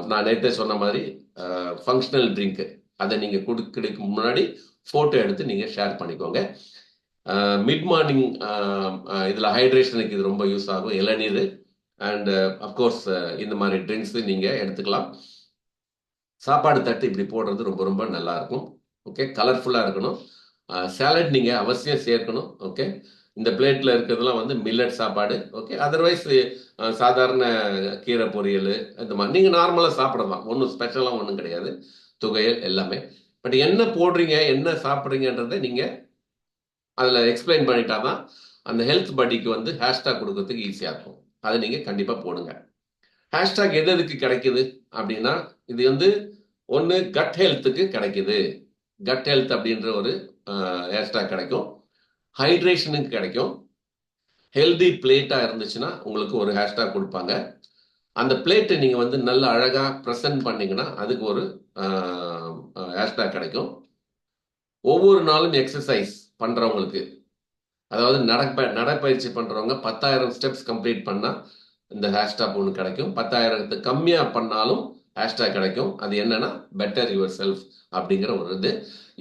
நான் நேற்றே சொன்ன மாதிரி ஃபங்க்ஷனல் ட்ரிங்க், அதை நீங்க குடிக்க முன்னாடி போட்டோ எடுத்து நீங்க ஷேர் பண்ணிக்கோங்க. மிட் மார்னிங் இதுல ஹைட்ரேஷனுக்கு இது ரொம்ப யூஸ் ஆகும், இளநீர். அண்ட் அப்கோர்ஸ் இந்த மாதிரி ட்ரிங்க்ஸ் நீங்க எடுத்துக்கலாம். சாப்பாடு தட்டு இப்படி போடுறது ரொம்ப ரொம்ப நல்லா இருக்கும், ஓகே. கலர்ஃபுல்லா இருக்கணும். சாலட் நீங்க அவசியம் சேர்க்கணும், ஓகே. இந்த பிளேட்ல இருக்கிறதுலாம் வந்து மில்லட் சாப்பாடு, ஓகே. அதர்வைஸ் சாதாரண கீரை பொரியல் இந்த மாதிரி நீங்க நார்மலா சாப்பிடலாம், ஒன்றும் ஸ்பெஷலாக ஒன்றும் கிடையாது, துவையல் எல்லாமே. பட் என்ன போடுறீங்க, என்ன சாப்பிட்றீங்கன்றதை நீங்க அதில் எக்ஸ்பிளைன் பண்ணிட்டாதான் அந்த ஹெல்த் படிக்கு வந்து ஹேஷ்டாக் கொடுக்கறதுக்கு ஈஸியாக இருக்கும். அதை நீங்கள் கண்டிப்பாக போடுங்க. ஹேஷ்டாக் எதுக்கு கிடைக்குது அப்படின்னா, இது வந்து ஒன்று கட் ஹெல்த்துக்கு கிடைக்குது. கட் ஹெல்த் அப்படின்ற ஒரு ஹேஷ்டாக் கிடைக்கும், ஹைட்ரேஷனுக்கு கிடைக்கும். ஹெல்தி பிளேட்டாக இருந்துச்சுன்னா உங்களுக்கு ஒரு ஹேஷ்டாக் கொடுப்பாங்க. அந்த பிளேட்டை நீங்கள் வந்து நல்ல அழகாக ப்ரெசென்ட் பண்ணீங்கன்னா அதுக்கு ஒரு ஹேஷ்டாக் கிடைக்கும். ஒவ்வொரு நாளும் எக்ஸசைஸ் பண்றவங்களுக்கு, அதாவது நடைப்பயிற்சி பண்றவங்க 10,000 ஸ்டெப்ஸ் கம்ப்ளீட் பண்ணா இந்த ஹேஷ்டாக் ஒன்று கிடைக்கும். 10,000 கம்மியா பண்ணாலும் ஹேஷ்டாக் கிடைக்கும். அது என்னன்னா பெட்டர் யுவர் செல்ஃப் அப்படிங்கிற ஒரு இது.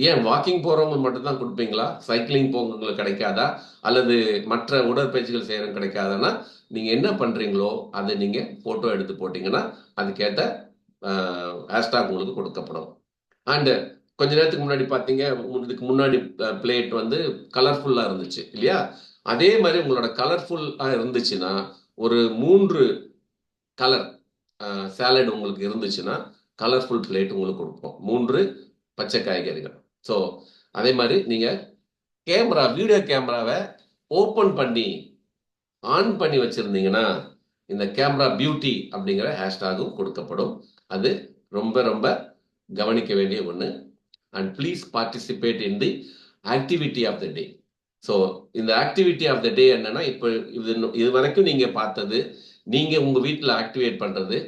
ஏன் வாக்கிங் போறவங்க மட்டும் தான் கொடுப்பீங்களா? சைக்கிளிங் போகிறவங்களுக்கு கிடைக்காதா? அல்லது மற்ற உடற்பயிற்சிகள் செய்யறவங்க கிடைக்காதுன்னா நீங்க என்ன பண்றீங்களோ அதை நீங்க போட்டோ எடுத்து போட்டீங்கன்னா அதுக்கேற்ற ஹேஷ்டாக் உங்களுக்கு கொடுக்கப்படும். அண்ட் கொஞ்ச நேரத்துக்கு முன்னாடி பார்த்தீங்க, இதுக்கு முன்னாடி பிளேட் வந்து கலர்ஃபுல்லாக இருந்துச்சு இல்லையா? அதே மாதிரி உங்களோட கலர்ஃபுல்லாக இருந்துச்சுன்னா ஒரு 3 கலர் சாலட் உங்களுக்கு இருந்துச்சுன்னா கலர்ஃபுல் பிளேட் உங்களுக்கு கொடுப்போம், 3 பச்சை காய்கறிகள். ஸோ அதே மாதிரி நீங்கள் வீடியோ கேமராவை ஓப்பன் பண்ணி ஆன் பண்ணி வச்சுருந்தீங்கன்னா இந்த கேமரா பியூட்டி அப்படிங்கிற ஹேஷ்டாகும் கொடுக்கப்படும். அது ரொம்ப ரொம்ப கவனிக்க வேண்டிய ஒன்று. And please participate in the activity of the day. So இந்த ஆக்டிவிட்டி ஆஃப் த டே என்னன்னா, இப்போ இது வரைக்கும் நீங்க பார்த்தது, நீங்க உங்க வீட்டில் ஆக்டிவேட் பண்றது,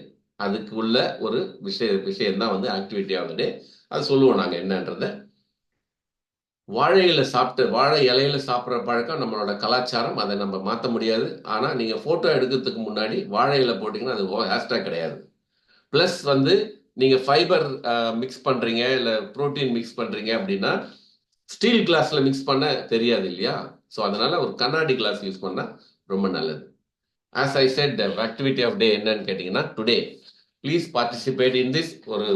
அதுக்கு உள்ள ஒரு விஷயம் தான் வந்து ஆக்டிவிட்டி ஆஃப் த டே. அது சொல்லுவோம் நாங்கள் என்னன்றதை. வாழை இலையில சாப்பிட்ற பழக்கம் நம்மளோட கலாச்சாரம், அதை நம்ம மாற்ற முடியாது. ஆனால் நீங்கள் ஃபோட்டோ எடுக்கிறதுக்கு முன்னாடி வாழை இலை போட்டிங்கன்னா அது ஹேஷ்டேக் கிடையாது. ப்ளஸ் வந்து நீங்கள் ஃபைபர் மிக்ஸ் பண்ணுறீங்க இல்லை ப்ரோட்டீன் மிக்ஸ் பண்ணுறீங்க அப்படின்னா ஸ்டீல் கிளாஸில் மிக்ஸ் பண்ண தெரியாது இல்லையா? ஸோ அதனால ஒரு கண்ணாடி கிளாஸ் யூஸ் பண்ணால் ரொம்ப நல்லது. As I said activity of day என்னன்னு கேட்டிங்கன்னா, today please participate in this. ஒரு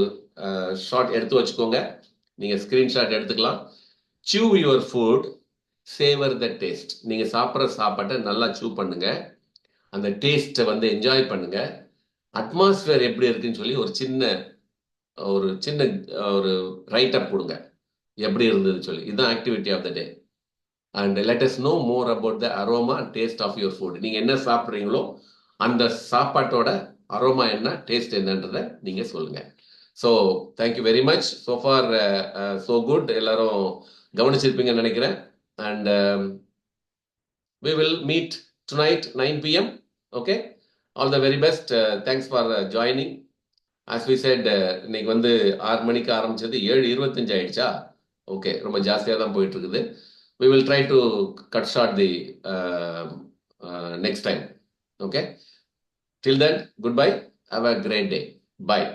ஷார்ட் எடுத்து வச்சுக்கோங்க, நீங்கள் ஸ்க்ரீன்ஷாட் எடுத்துக்கலாம். chew your food, savor the taste. நீங்கள் சாப்பிட்ற சாப்பாட்டை நல்லா சூ பண்ணுங்க, அந்த டேஸ்ட்டை வந்து என்ஜாய் பண்ணுங்க. அட்மாஸ்பியர் எப்படி இருக்குன்னு சொல்லி ஒரு சின்ன ஒரு ரைட் அப் கொடுங்க, எப்படி இருந்ததுன்னு சொல்லி. இதுதான் activity of the day. And let us know more about the aroma and taste of your food. நீங்கள் என்ன சாப்பிட்றீங்களோ அந்த சாப்பாட்டோட அரோமா என்ன, டேஸ்ட் என்னன்றதை நீங்கள் சொல்லுங்கள். So thank you very much. So for so good. எல்லாரும் கவனிச்சிருப்பீங்கன்னு நினைக்கிறேன். And we will meet tonight 9 p.m. Okay, all the very best. Thanks for joining. As we said, இன்னைக்கு வந்து 6 மணிக்கு ஆரம்பிச்சது 7:25 ஆயிடுச்சா? ஓகே, ரொம்ப ஜாஸ்தியாக தான் போயிட்டு இருக்குது. We will try to cut short the next time. Okay, till then, goodbye. Have a great day. Bye.